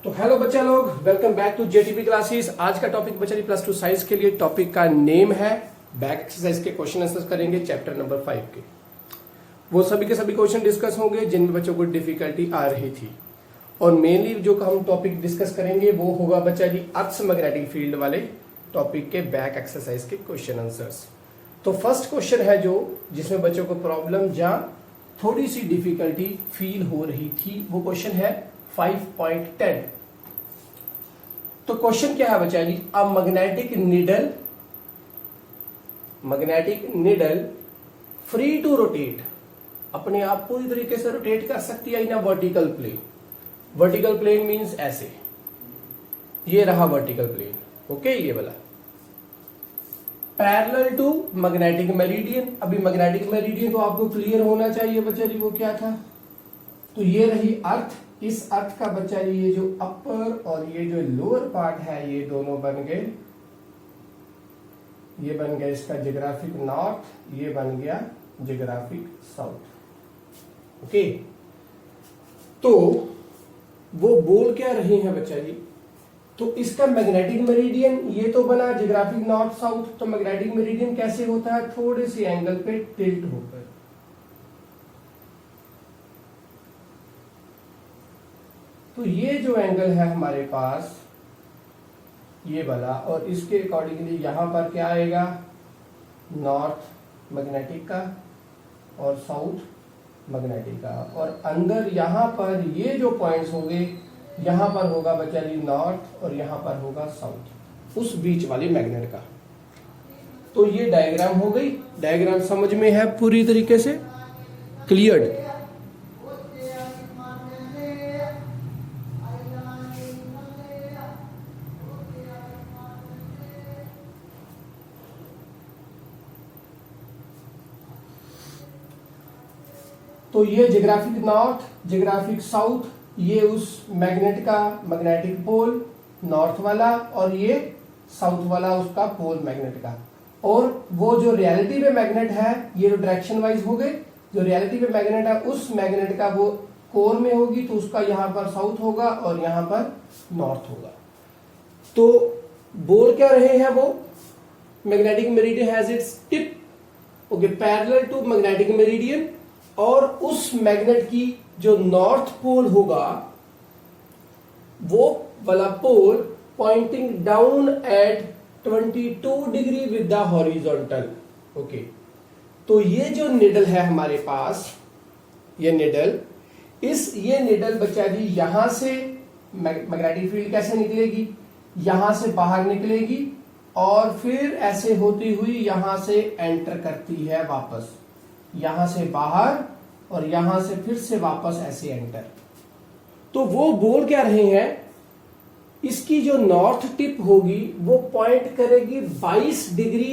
तो हेलो बच्चा लोग, welcome back to JTP classes. आज का टॉपिक बच्चा जी +2 साइंस के लिए टॉपिक का नेम है बैक एक्सरसाइज के क्वेश्चन आंसर करेंगे चैप्टर नंबर 5 के। वो सभी के सभी क्वेश्चन डिस्कस होंगे जिनमें बच्चों को डिफिकल्टी आ रही थी, और मेनली जो हम टॉपिक डिस्कस करेंगे वो होगा बच्चा जी अर्थ मैग्नेटिक फील्ड वाले टॉपिक के बैक एक्सरसाइज के क्वेश्चन आंसर्स। तो फर्स्ट क्वेश्चन है जो जिसमें बच्चों को प्रॉब्लम या थोड़ी सी डिफिकल्टी फील हो रही थी, वो क्वेश्चन है 5.10। तो क्वेश्चन क्या है बच्चा जी, a magnetic needle free to rotate, अपने आप पूरी तरीके से रोटेट कर सकती है in a vertical plane. Vertical plane means ऐसे, ये रहा वर्टिकल प्लेन, ओके, ये वाला पैरेलल टू मैग्नेटिक मेरिडियन। अभी मैग्नेटिक मेरिडियन तो आपको क्लियर होना चाहिए बच्चा जी, वो क्या था। तो ये रही अर्थ, इस अर्थ का बच्चा जी ये जो अपर और ये जो लोअर पार्ट है, ये दोनों बन गए, ये बन गया इसका जियोग्राफिक नॉर्थ, ये बन गया जियोग्राफिक साउथ, ओके। तो वो बोल क्या रहे हैं बच्चा जी, तो इसका मैग्नेटिक मेरिडियन ये तो बना जियोग्राफिक नॉर्थ साउथ। तो मैग्नेटिक मेरिडियन कैसे होता है, थोड़े से एंगल पे टिल्ट होकर। तो ये जो एंगल है हमारे पास, ये वाला, और इसके अकॉर्डिंगली यहां पर क्या आएगा, नॉर्थ मैग्नेटिक का और साउथ मैग्नेटिक का, और अंदर यहां पर ये जो पॉइंट्स होंगे, यहां पर होगा बच्चा जी नॉर्थ और यहां पर होगा साउथ, उस बीच वाले मैग्नेट का। तो ये डायग्राम हो गई। डायग्राम समझ में है पूरी तरीके से क्लियर्ड। तो ये जियोग्राफिक नॉर्थ, जियोग्राफिक साउथ, ये उस मैग्नेट का मैग्नेटिक पोल नॉर्थ वाला, और ये साउथ वाला उसका पोल मैग्नेट का। और वो जो रियलिटी में मैग्नेट है, ये जो डायरेक्शन वाइज हो गए, जो रियलिटी में मैग्नेट है उस मैग्नेट का वो कोर में होगी, तो उसका यहां पर साउथ होगा और यहां पर नॉर्थ होगा। तो बोल क्या रहे हैं वो, magnetic meridian has its tip, okay, parallel to magnetic meridian, और उस मैग्नेट की जो नॉर्थ पोल होगा, वो वाला pole pointing down at 22 degree with the horizontal, okay. तो ये जो निडल है हमारे पास, ये निडल, ये निडल बच्चा जी यहां से मैग्नेटिक फील्ड कैसे निकलेगी, यहां से बाहर निकलेगी और फिर ऐसे होती हुई यहां से एंटर करती है वापस, यहां से बाहर और यहां से फिर से वापस ऐसे एंटर। तो वो बोल क्या रहे हैं, इसकी जो नॉर्थ टिप होगी वो पॉइंट करेगी 22 डिग्री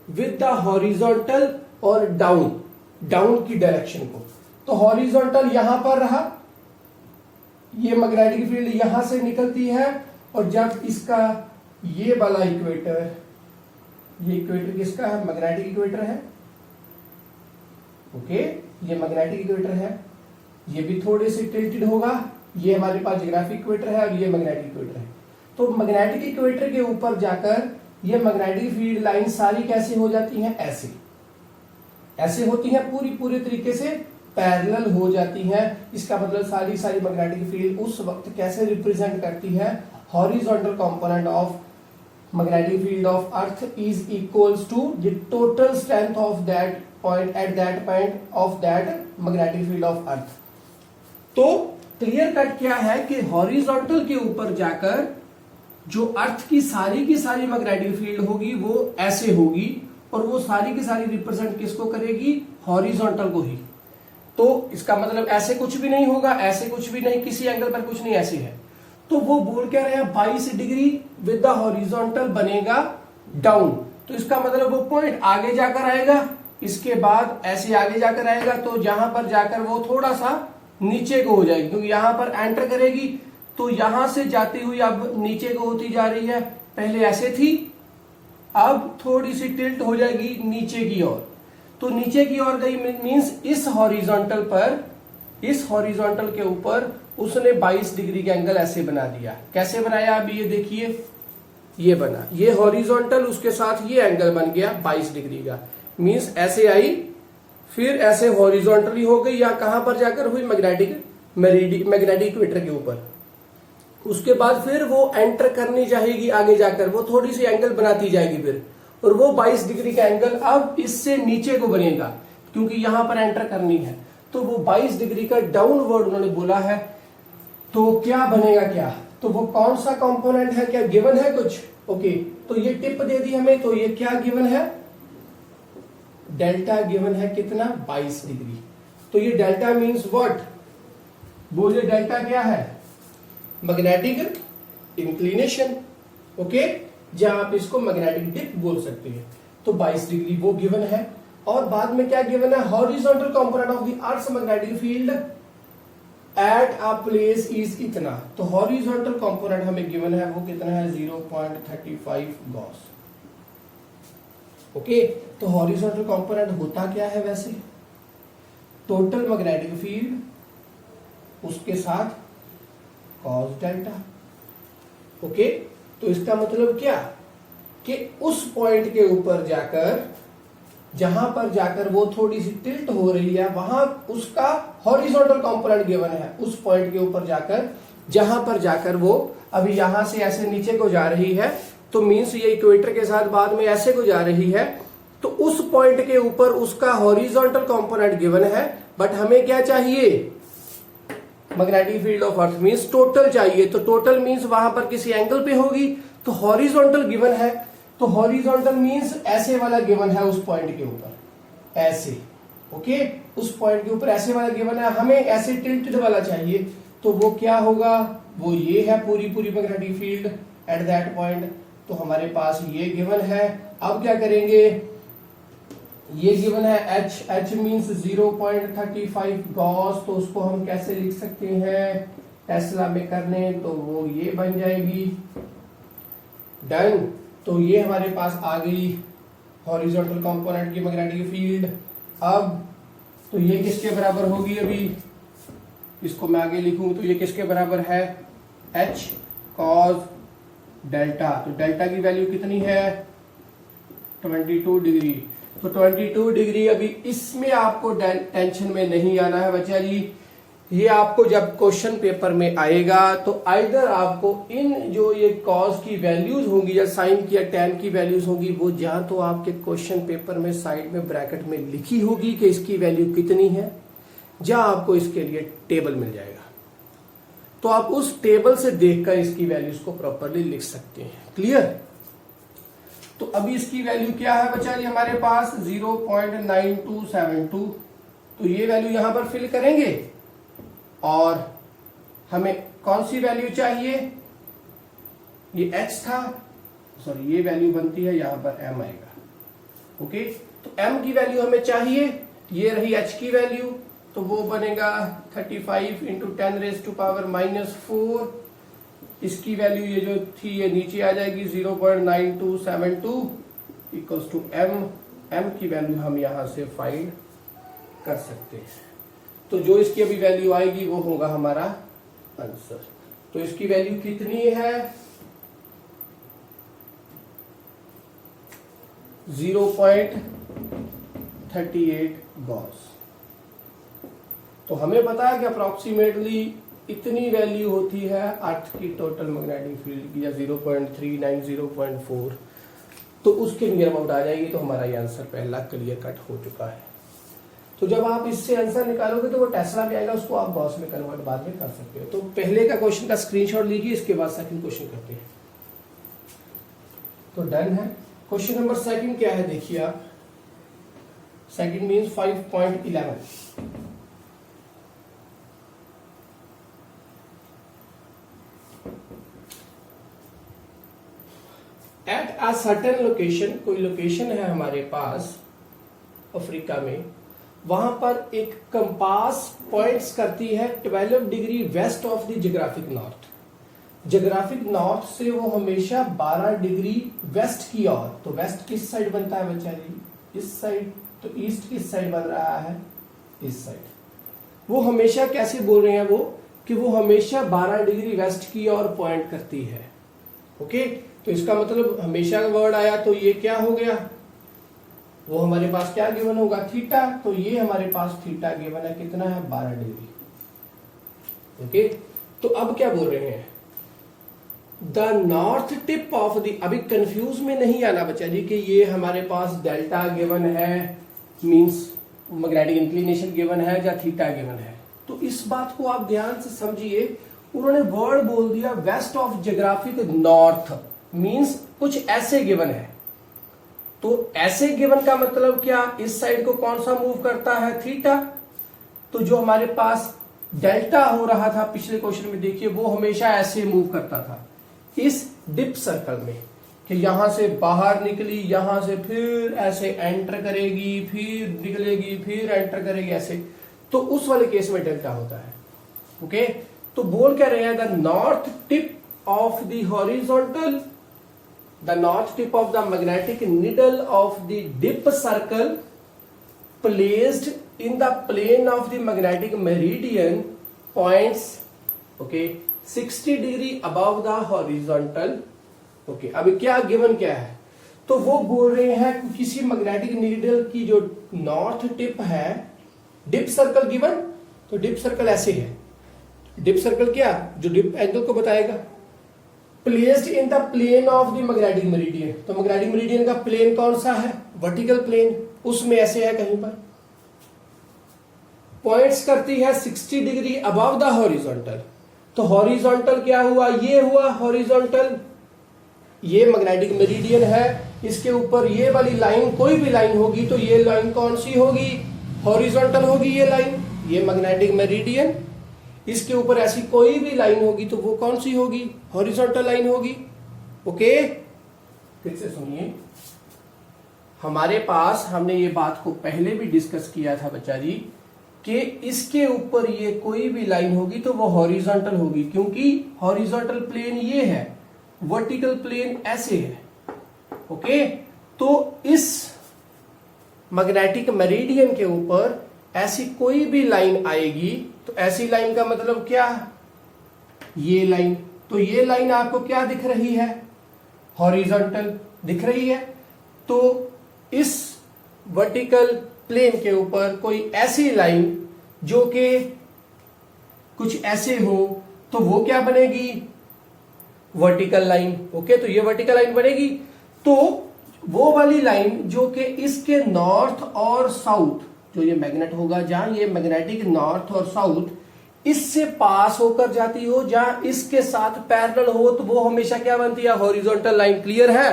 विद द हॉरिजॉन्टल और डाउन की डायरेक्शन को। तो हॉरिजॉन्टल यहां पर रहा, ये मैग्नेटिक फील्ड यहां से निकलती है, और जब इसका ये वाला इक्वेटर, ये इक्वेटर किसका है, मैग्नेटिक इक्वेटर है, ओके, ये मैग्नेटिक इक्वेटर है, ये भी थोड़े से टिल्टेड होगा, ये हमारे पास जियोग्राफिक इक्वेटर है और ये मैग्नेटिक इक्वेटर है। तो मैग्नेटिक इक्वेटर के ऊपर जाकर ये मैग्नेटिक फील्ड लाइन सारी कैसे हो जाती हैं, ऐसे होती हैं, पूरी तरीके से पैरेलल हो जाती हैं। इसका मतलब सारी मैग्नेटिक फील्ड उस वक्त कैसे रिप्रेजेंट करती है, horizontal component of magnetic field of earth is equals to the total strength of that point at that point of that magnetic field of earth। तो क्लियर कट क्या है कि हॉरिजॉन्टल के ऊपर जाकर जो अर्थ की सारी मैग्नेटिक फील्ड होगी वो ऐसे होगी, और वो सारी की सारी रिप्रेजेंट किसको करेगी, हॉरिजॉन्टल को ही। तो इसका मतलब ऐसे कुछ भी नहीं होगा, ऐसे कुछ भी नहीं, किसी एंगल पर कुछ नहीं, ऐसे है। तो वो बोल क्या रहे हैं, 22 डिग्री विद द हॉरिजॉन्टल बनेगा डाउन। तो इसका मतलब वो पॉइंट आगे जाकर आएगा, इसके बाद ऐसे आगे जाकर आएगा, तो यहां पर जाकर वो थोड़ा सा नीचे को हो जाएगी, क्योंकि यहां पर एंटर करेगी, तो यहां से जाती हुई अब नीचे को होती जा रही है। पहले ऐसे थी, अब थोड़ी सी टिल्ट हो जाएगी नीचे की ओर। तो नीचे की ओर गई मींस इस हॉरिजॉन्टल पर इस हॉरिजॉन्टल के ऊपर उसने 22 डिग्री का एंगल ऐसे बना दिया। कैसे बनाया अभी ये देखिए, ये बना, ये हॉरिजॉन्टल उसके साथ ये एंगल बन गया 22 डिग्री का, मींस ऐसे आई फिर ऐसे हॉरिजॉन्टली हो गई, या कहां पर जाकर हुई, मैग्नेटिक इक्वेटर के ऊपर। उसके बाद फिर वो एंटर करनी चाहेगी आगे जाकर, वो थोड़ी सी एंगल बनाती जाएगी फिर, और वो 22 डिग्री का एंगल अब इससे नीचे को बनेगा क्योंकि यहां पर एंटर करनी है, तो वो 22 डिग्री का डाउनवर्ड उन्होंने बोला है। तो क्या बनेगा, क्या तो वो कौन सा कंपोनेंट है, क्या गिवन है कुछ? ओके, तो ये टिप दे दी हमें, तो ये क्या गिवन है, डेल्टा गिवन है कितना, 22 डिग्री। तो ये डेल्टा मींस व्हाट, बोलिए डेल्टा क्या है, मैग्नेटिक इंक्लिनेशन। ओके, जहां आप इसको मैग्नेटिक डिप बोल सकते हैं। तो 22 डिग्री वो गिवन है, और बाद में क्या गिवन है, horizontal component of the earth magnetic field at a place is इतना। तो हॉरिजॉन्टल कंपोनेंट हमें गिवन है, वो कितना है, 0.35 गॉस। ओके, तो हॉरिजॉन्टल कंपोनेंट होता क्या है वैसे, टोटल मैग्नेटिक फील्ड उसके साथ कॉस डेल्टा। ओके, तो इसका मतलब क्या कि उस पॉइंट के ऊपर जाकर, जहां पर जाकर वो थोड़ी सी टिल्ट हो रही है, वहां उसका हॉरिजॉन्टल कंपोनेंट गिवन है। उस पॉइंट के ऊपर जाकर, जहां पर जाकर वो अभी यहां से ऐसे नीचे को जा रही है, तो मींस ये इक्वेटर के साथ बाद में ऐसे को जा रही है, तो उस पॉइंट के ऊपर उसका हॉरिजॉन्टल कंपोनेंट गिवन है। बट हमें क्या चाहिए, magnetic field of earth means total चाहिए। तो टोटल मींस वहां पर किसी एंगल पे होगी, तो हॉरिजॉन्टल गिवन है, तो हॉरिजॉन्टल मींस ऐसे वाला गिवन है उस पॉइंट के ऊपर, ऐसे। ओके, उस पॉइंट के ऊपर ऐसे वाला गिवन है, हमें ऐसे टिल्टेड वाला चाहिए, तो वो क्या होगा, वो ये है पूरी magnetic field at that point. तो हमारे पास ये गिवन है। अब क्या करेंगे, ये गिवन है h मींस 0.35 गॉस, तो उसको हम कैसे लिख सकते हैं, टेस्ला में करने, तो वो ये बन जाएगी, डन। तो ये हमारे पास आ गई हॉरिजॉन्टल कंपोनेंट की मैग्नेटिक फील्ड। अब तो ये किसके बराबर होगी, अभी इसको मैं आगे लिखूं, तो ये किसके बराबर है, h cos डेल्टा। तो डेल्टा की वैल्यू कितनी है, 22 डिग्री। तो 22 डिग्री, अभी इसमें आपको टेंशन में नहीं आना है बच्चा जी। ये आपको जब क्वेश्चन पेपर में आएगा तो आइदर आपको इन जो ये कॉस की वैल्यूज होंगी या साइन की या टैन की वैल्यूज होंगी, वो जहां तो आपके क्वेश्चन पेपर में साइड में ब्रैकेट में लिखी होगी कि इसकी वैल्यू कितनी है, जहां आपको इसके लिए टेबल मिल जाएगा, तो आप उस टेबल से देखकर इसकी वैल्यूज को प्रॉपरली लिख सकते हैं। क्लियर? तो अभी इसकी वैल्यू क्या है बच्चा जी, हमारे पास 0.9272। तो ये वैल्यू यहां पर फिल करेंगे, और हमें कौन सी वैल्यू चाहिए, ये h था, सॉरी ये वैल्यू बनती है, यहां पर m आएगा। ओके, तो m की वैल्यू हमें चाहिए, ये रही h की वैल्यू, तो वो बनेगा 35 इंटू 10⁻⁻⁴। इसकी वैल्यू ये जो थी ये नीचे आ जाएगी 0.9272 इक्वल्स टू m। m की वैल्यू हम यहां से फाइंड कर सकते हैं। तो जो इसकी अभी वैल्यू आएगी वो होगा हमारा आंसर। तो इसकी वैल्यू कितनी है, 0.38 गॉस। तो हमें पता है कि अप्रोक्सीमेटली इतनी वैल्यू होती है अर्थ की टोटल मैग्नेटिक फील्ड की, या 0.39 0.4, तो उसके नियर अबाउट आ जाएगी। तो हमारा ये आंसर पहला क्लियर कट हो चुका है। तो जब आप इससे आंसर निकालोगे तो वो टेस्ला में आएगा, उसको आप गॉस में कन्वर्ट बाद में कर सकते हो। तो पहले का क्वेश्चन का स्क्रीनशॉट लीजिए, इसके बाद सेकंड क्वेश्चन करते हैं। तो डन है। क्वेश्चन नंबर सेकंड क्या है, देखिए आप, second means 5.11। At a certain location, कोई लोकेशन है हमारे पास अफ्रीका में, वहां पर एक कंपास पॉइंट्स करती है 12 degree west of the geographic north. Geographic north से वो हमेशा 12 डिग्री वेस्ट की ओर। तो वेस्ट किस साइड बनता है बच्चा जी, इस साइड। तो ईस्ट किस साइड बन रहा है, इस साइड। वो हमेशा कैसे बोल रहे हैं वो, कि वो हमेशा 12 डिग्री वेस्ट की ओर पॉइंट करती है। ओके, तो इसका मतलब हमेशा का वर्ड आया तो ये क्या हो गया, वो हमारे पास क्या गिवन होगा, थीटा। तो ये हमारे पास थीटा गिवन है, कितना है, 12 डिग्री। ओके, तो अब क्या बोल रहे हैं, the north tip of the, अभी कंफ्यूज में नहीं आना बच्चा जी कि ये हमारे पास डेल्टा गिवन है, मींस मैग्नेटिक इंक्लिनेशन गिवन है या थीटा गिवन है। तो इस बात को आप ध्यान से समझिए, उन्होंने वर्ड बोल दिया west of geographic north, means कुछ ऐसे गिवन है। तो ऐसे गिवन का मतलब क्या, इस साइड को कौन सा मूव करता है, थीटा। तो जो हमारे पास डेल्टा हो रहा था पिछले क्वेश्चन में, देखिए वो हमेशा ऐसे मूव करता था इस डिप सर्कल में, कि यहां से बाहर निकली, यहां से फिर ऐसे एंटर करेगी, फिर निकलेगी, फिर एंटर करेगी ऐसे। तो उस वाले केस में डेल्टा होता है। ओके, तो बोल क्या रहे हैं, the north tip of the horizontal, the north tip of the magnetic needle of the dip circle placed in the plane of the magnetic meridian points, okay, 60 degree above the horizontal। Okay, अभी क्या given क्या है, तो वो बोल रहे हैं कि किसी मैग्नेटिक नीडल की जो नॉर्थ टिप है, डिप सर्कल गिवन, तो डिप सर्कल ऐसे है, डिप सर्कल क्या, जो डिप एंगल को बताएगा, placed in the plane of the magnetic meridian. तो मैग्नेटिक मेरिडियन का प्लेन कौन सा है, वर्टिकल प्लेन, उसमें ऐसे है कहीं पर, पॉइंट्स करती है 60 डिग्री अबव द हॉरिजॉन्टल। तो हॉरिजॉन्टल क्या हुआ, ये हुआ हॉरिजॉन्टल, ये मैग्नेटिक मेरिडियन है, इसके ऊपर ये वाली लाइन, कोई भी लाइन होगी तो ये लाइन कौन सी होगी, हॉरिजॉन्टल होगी ये लाइन, ये मैग्नेटिक मेरिडियन। इसके ऊपर ऐसी कोई भी लाइन होगी तो वो कौन सी होगी, हॉरिजॉन्टल लाइन होगी। ओके, फिर से सुनिए, हमारे पास हमने ये बात को पहले भी डिस्कस किया था बच्चा जी, कि इसके ऊपर ये कोई भी लाइन होगी तो वो हॉरिजॉन्टल होगी, क्योंकि हॉरिजॉन्टल प्लेन ये है, वर्टिकल प्लेन ऐसे है। ओके, तो इस मैग्नेटिक मेरिडियन के ऊपर ऐसी कोई भी लाइन आएगी, तो ऐसी लाइन का मतलब क्या, ये लाइन, तो ये लाइन आपको क्या दिख रही है, हॉरिजॉन्टल दिख रही है। तो इस वर्टिकल प्लेन के ऊपर कोई ऐसी लाइन जो कि कुछ ऐसे हो, तो वो क्या बनेगी, वर्टिकल लाइन। ओके, तो ये वर्टिकल लाइन बनेगी। तो वो वाली लाइन जो कि इसके नॉर्थ और साउथ, जो ये मैग्नेट होगा, जहां ये मैग्नेटिक नॉर्थ और साउथ इससे पास होकर जाती हो, जहां इसके साथ पैरेलल हो, तो वो हमेशा क्या बनती है, हॉरिजॉन्टल लाइन। क्लियर है,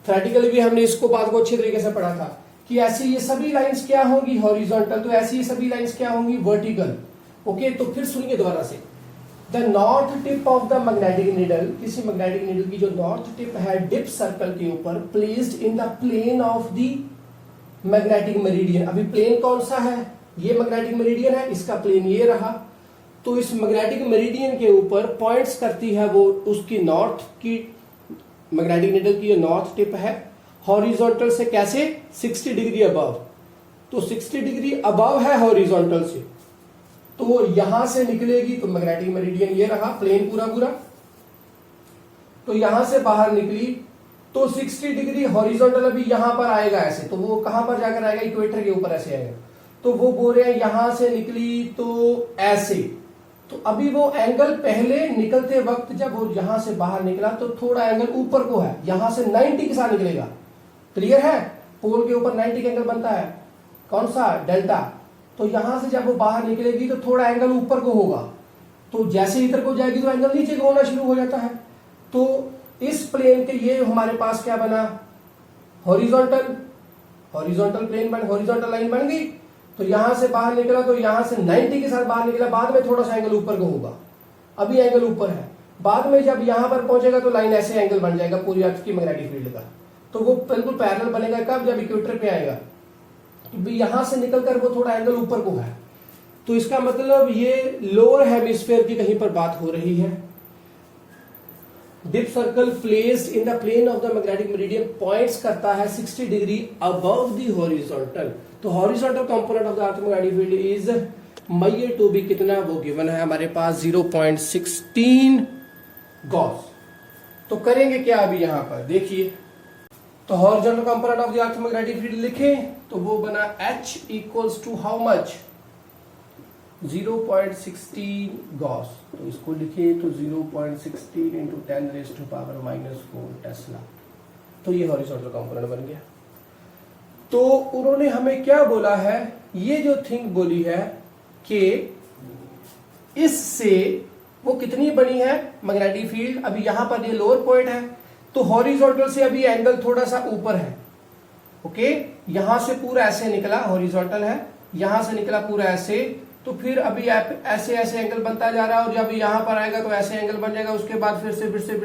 थ्योरेटिकली भी हमने इसको बात को अच्छी तरीके से पढ़ा था कि ऐसी ये सभी लाइंस क्या होंगी, हॉरिजॉन्टल, तो ऐसी ये सभी लाइंस क्या होंगी, वर्टिकल। ओके, तो फिर सुनिए दोबारा से, the north tip of the magnetic needle, किसी मैग्नेटिक नीडल की जो नॉर्थ टिप है डिप सर्कल के ऊपर, placed in the plane of the magnetic meridian. अभी प्लेन कौन सा है, ये मैग्नेटिक मेरिडियन है, इसका प्लेन ये रहा। तो इस मैग्नेटिक मेरिडियन के ऊपर पॉइंट्स करती है वो उसकी नॉर्थ की, मैग्नेटिक नीडल की जो नॉर्थ टिप है, हॉरिजॉन्टल से कैसे, 60 डिग्री अबव। तो 60 डिग्री अबव है हॉरिजॉन्टल से, तो यहां से निकलेगी, तो मैग्नेटिक मेरिडियन ये रहा, प्लेन पूरा पूरा, तो यहां से बाहर निकली, तो 60 डिग्री हॉरिजॉन्टल अभी यहां पर आएगा ऐसे, तो वो कहां पर जाकर आएगा, इक्वेटर के ऊपर ऐसे आएगा। तो वो बोल रहे हैं यहां से निकली तो ऐसे, तो अभी वो एंगल पहले निकलते वक्त जब वो यहां से बाहर निकला तो थोड़ा एंगल ऊपर को है, यहां से 90 के साथ निकलेगा। क्लियर है, पोल के ऊपर 90 का एंगल बनता है, कौन सा, डेल्टा। तो यहां से जब वो बाहर निकलेगी तो थोड़ा एंगल ऊपर को होगा, तो जैसे इधर को जाएगी तो एंगल नीचे को होना शुरू हो जाता है। तो इस प्लेन के ये हमारे पास क्या बना, हॉरिजॉन्टल, हॉरिजॉन्टल प्लेन बन, हॉरिजॉन्टल लाइन बन गई। तो यहां से बाहर निकला तो यहां से 90 के साथ बाहर निकला, बाद में थोड़ा सा एंगल ऊपर को होगा, अभी एंगल ऊपर है, बाद में जब यहां पर पहुंचेगा तो लाइन ऐसे एंगल बन जाएगा पूरी अर्थ की मैग्नेटिक फील्ड का। तो वो बिल्कुल पैरेलल बनेगा कब, जब इक्वेटर पे आएगा, तो यहां से निकलकर वो थोड़ा एंगल ऊपर को है। तो इसका मतलब ये लोअर हेमिस्फीयर की कहीं पर बात हो रही है, dip circle placed in the plane of the magnetic meridian points करता है 60 डिग्री अबव द हॉरिजॉन्टल। तो horizontal component of the earth magnetic field is measured to be कितना, वो गिवन है हमारे पास 0.16 गॉस। तो करेंगे क्या अभी यहां पर देखिए, तो horizontal component of the earth magnetic field लिखें तो वो बना H equals to how much, 0.16 gauss. तो इसको लिखिए तो 0.16 इंटू 10⁻⁻⁴ टेस्ला। तो ये हॉरिजॉन्टल कंपोनेंट बन गया। तो उन्होंने हमें क्या बोला है, ये जो थिंग बोली है कि इससे वो कितनी बनी है मैग्नेटिक फील्ड, अभी यहां पर ये लोअर पॉइंट है तो हॉरिजॉन्टल से अभी एंगल थोड़ा सा ऊपर है। ओके, यहां से पूरा ऐसे निकला, हॉरिजॉन्टल है, यहां से निकला पूरा ऐसे, तो फिर अभी ऐसे ऐसे एंगल बनता जा रहा है और जब यहां पर आएगा तो ऐसे एंगल बन जाएगा, उसके बाद फिर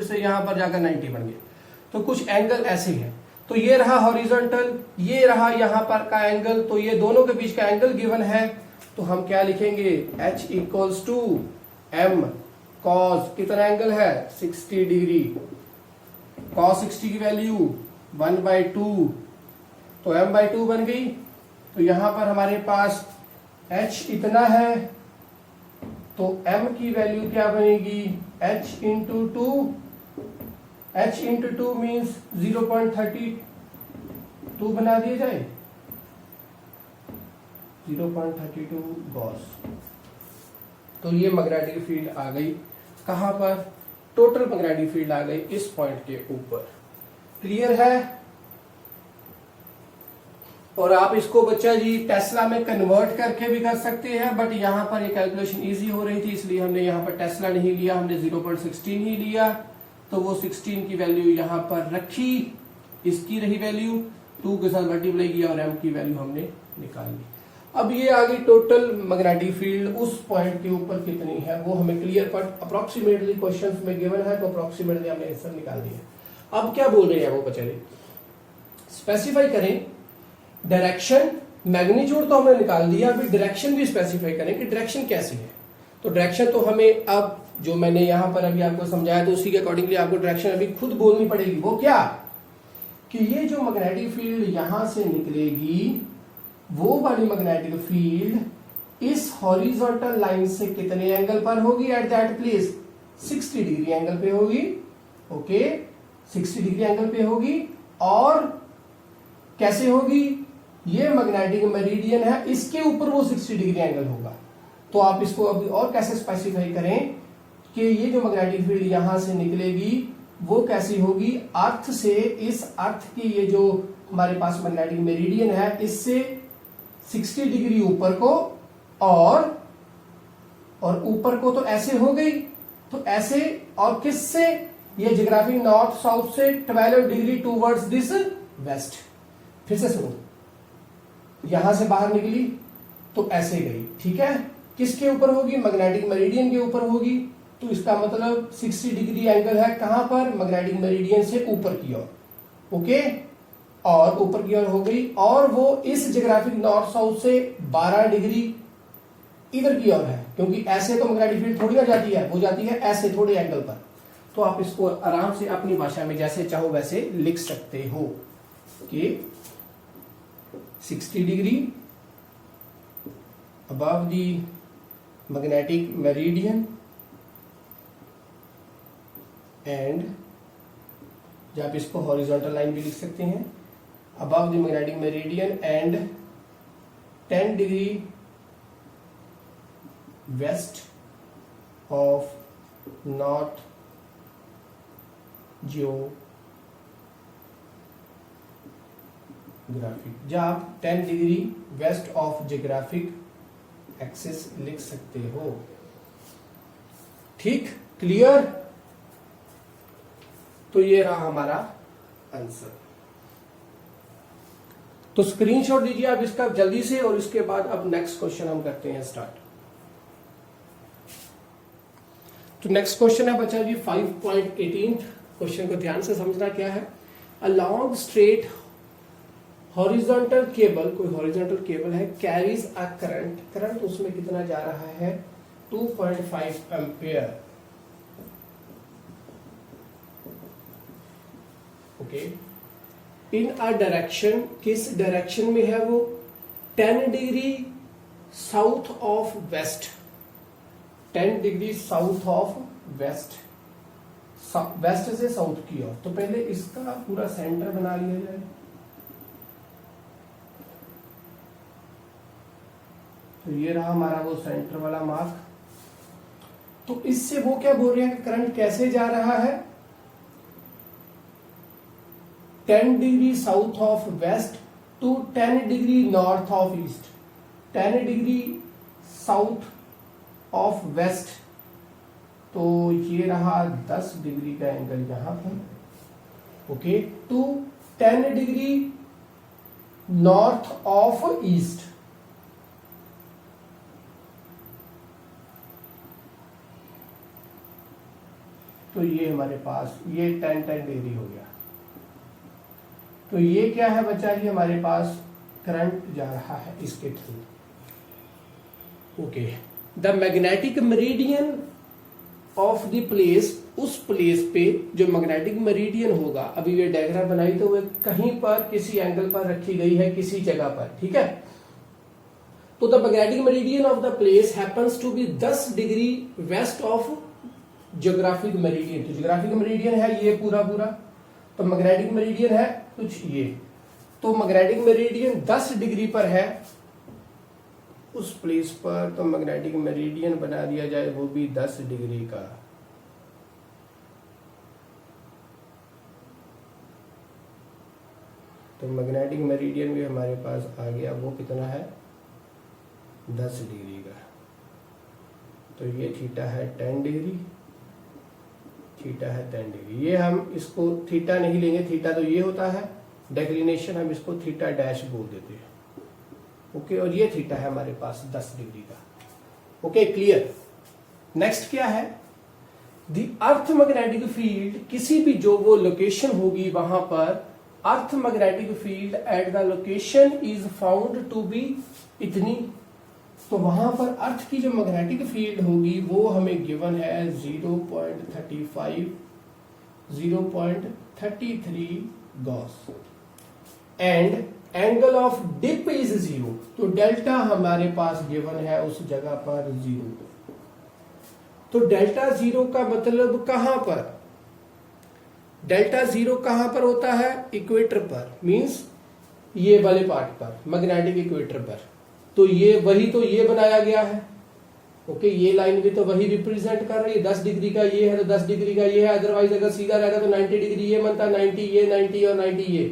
से यहां पर जाकर 90 बन गया। तो कुछ एंगल ऐसे है, तो ये रहा हॉरिजॉन्टल, ये रहा यहां पर का एंगल, तो ये दोनों के बीच का एंगल गिवन है। तो हम क्या लिखेंगे, H equals to M cos, कितना एंगल है 60 डिग्री, कॉस 60 की वैल्यू 1/2, तो M/2 बन गई। तो यहां पर हमारे पास H इतना है, तो M की वैल्यू क्या बनेगी, H into 2, H into 2 means 0.32 बना दिया जाए, 0.32 गॉस। तो ये मैग्नेटिक फील्ड आ गई कहां पर, टोटल मैग्नेटिक फील्ड आ गई इस पॉइंट के ऊपर। क्लियर है। और आप इसको बच्चा जी टेस्ला में कन्वर्ट करके भी कर सकते हैं, बट यहां पर ये कैलकुलेशन इजी हो रही थी इसलिए हमने यहां पर टेस्ला नहीं लिया, हमने 0.16 ही लिया। तो वो 16 की वैल्यू यहां पर रखी, इसकी रही वैल्यू, 2 के साथ मल्टीप्लाई किया और M की वैल्यू हमने निकाल ली। अब ये आ गई टोटल मैग्नेटिक फील्ड उस पॉइंट के ऊपर कितनी है वो हमें क्लियर कट अप्रोक्सीमेटली क्वेश्चंस में गिवन है, तो अप्रोक्सीमेटली हमने आंसर निकाल दिया। अब क्या बोल रहे हैं वो बच्चे, स्पेसिफाई करें डायरेक्शन, मैग्नीट्यूड तो हमने निकाल दिया, अभी डायरेक्शन भी स्पेसिफाई करें कि डायरेक्शन कैसी है। तो डायरेक्शन तो हमें अब जो मैंने यहां पर अभी आपको समझाया तो उसी के अकॉर्डिंगली आपको डायरेक्शन अभी खुद बोलनी पड़ेगी। वो क्या कि ये जो मैग्नेटिक फील्ड यहां से निकलेगी वो वाली मैग्नेटिक फील्ड इस हॉरिजॉन्टल लाइन से कितने एंगल पर होगी, at that place 60 degree angle पे होगी। ओके, 60 डिग्री एंगल पे होगी। और कैसे होगी, ये मैग्नेटिक मेरिडियन है, इसके ऊपर वो 60 डिग्री एंगल होगा। तो आप इसको अभी और कैसे स्पेसिफाई करें कि ये जो मैग्नेटिक फील्ड यहां से निकलेगी वो कैसी होगी, अर्थ से, इस अर्थ की ये जो हमारे पास मैग्नेटिक मेरिडियन है इससे 60 डिग्री ऊपर को, और ऊपर को तो ऐसे हो गई, तो ऐसे, और किससे, ये ज्योग्राफिक नॉर्थ साउथ से 12 डिग्री टूवर्ड्स दिस वेस्ट। फिर से सुनो, यहां से बाहर निकली तो ऐसे गई, ठीक है, किसके ऊपर होगी, मैग्नेटिक मेरिडियन के ऊपर होगी। तो इसका मतलब 60 डिग्री एंगल है कहां पर, मैग्नेटिक मेरिडियन से ऊपर की ओर। ओके, और ऊपर की ओर हो गई, और वो इस ज्योग्राफिक नॉर्थ साउथ से 12 डिग्री इधर की ओर है, क्योंकि ऐसे तो मैग्नेटिक फील्ड थोड़ी ना जाती है, वो जाती है ऐसे थोड़े एंगल पर। तो आप इसको आराम से अपनी भाषा में जैसे चाहो वैसे लिख सकते हो कि 60 degree above the magnetic meridian and, जब आप इसको हॉरिजॉन्टल लाइन भी लिख सकते हैं, above the magnetic meridian and 10 degree west of north geographic, जब आप 10 degree west of geographic axis लिख सकते हो। ठीक, क्लियर। तो ये रहा हमारा आंसर। तो स्क्रीनशॉट लीजिए आप इसका जल्दी से, और इसके बाद अब नेक्स्ट क्वेश्चन हम करते हैं स्टार्ट। तो नेक्स्ट क्वेश्चन है बच्चा जी 5.18। क्वेश्चन को ध्यान से समझना क्या है। A long straight horizontal cable, कोई हॉरिजॉन्टल केबल है, कैरीज अ करंट, करंट उसमें कितना जा रहा है 2.5 ampere okay, in a direction, किस डायरेक्शन में है वो, 10 degree south of west, 10 degree south of west, west से साउथ की ओर। तो पहले इसका पूरा सेंटर बना लिया जाए। तो ये रहा हमारा वो सेंटर वाला मार्क। तो इससे वो क्या बोल रहे हैं कि करंट कैसे जा रहा है, 10 degree south of west to 10 degree north of east, 10 degree south of west, तो ये रहा 10 डिग्री का एंगल यहां पर, okay, to 10 degree north of east. तो ये हमारे पास ये 10 डिग्री हो गया। तो ये क्या है बच्चा, ये हमारे पास करंट जा रहा है इसके through, okay. The magnetic meridian of the place, उस प्लेस पे जो मैग्नेटिक मेरिडियन होगा, अभी ये डायग्राम बनाई तो वो कहीं पर किसी एंगल पर रखी गई है, किसी जगह पर, ठीक है। तो the magnetic meridian of the place happens to be 10 degree west of geographic meridian. तो ज्योग्राफिक मेरिडियन है ये पूरा पूरा, तो मैग्नेटिक मेरिडियन है कुछ ये, तो मैग्नेटिक मेरिडियन 10 डिग्री पर है उस प्लेस पर, तो मैग्नेटिक मेरिडियन बना दिया जाए वो भी 10 डिग्री का। तो मैग्नेटिक मेरिडियन भी हमारे पास आ गया, वो कितना है 10 डिग्री का। तो ये थीटा है 10 डिग्री, थीटा है 10 डिग्री। ये हम इसको थीटा नहीं लेंगे, थीटा तो ये होता है डेक्लिनेशन, हम इसको थीटा डैश बोल देते हैं, ओके। और ये थीटा है हमारे पास 10 डिग्री का, ओके, क्लियर। नेक्स्ट क्या है, द अर्थ मैग्नेटिक फील्ड, किसी भी जो वो लोकेशन होगी वहां पर earth magnetic field at the location is found to be इतनी। तो वहां पर अर्थ की जो मैग्नेटिक फील्ड होगी वो हमें गिवन है 0.35, 0.33 gauss, and angle of dip is 0। तो डेल्टा हमारे पास गिवन है उस जगह पर 0। तो डेल्टा 0 का मतलब कहां पर, डेल्टा 0 कहां पर होता है, इक्वेटर पर, मींस ये वाले पार्ट पर, मैग्नेटिक इक्वेटर पर। तो ये वही, तो ये बनाया गया है, ओके। ये लाइन भी तो वही रिप्रेजेंट कर रही है, 10 डिग्री का ये है तो 10 डिग्री का ये है, अदरवाइज अगर सीधा रहेगा तो 90 डिग्री ये बनता, 90 ये, 90 और 90 ये।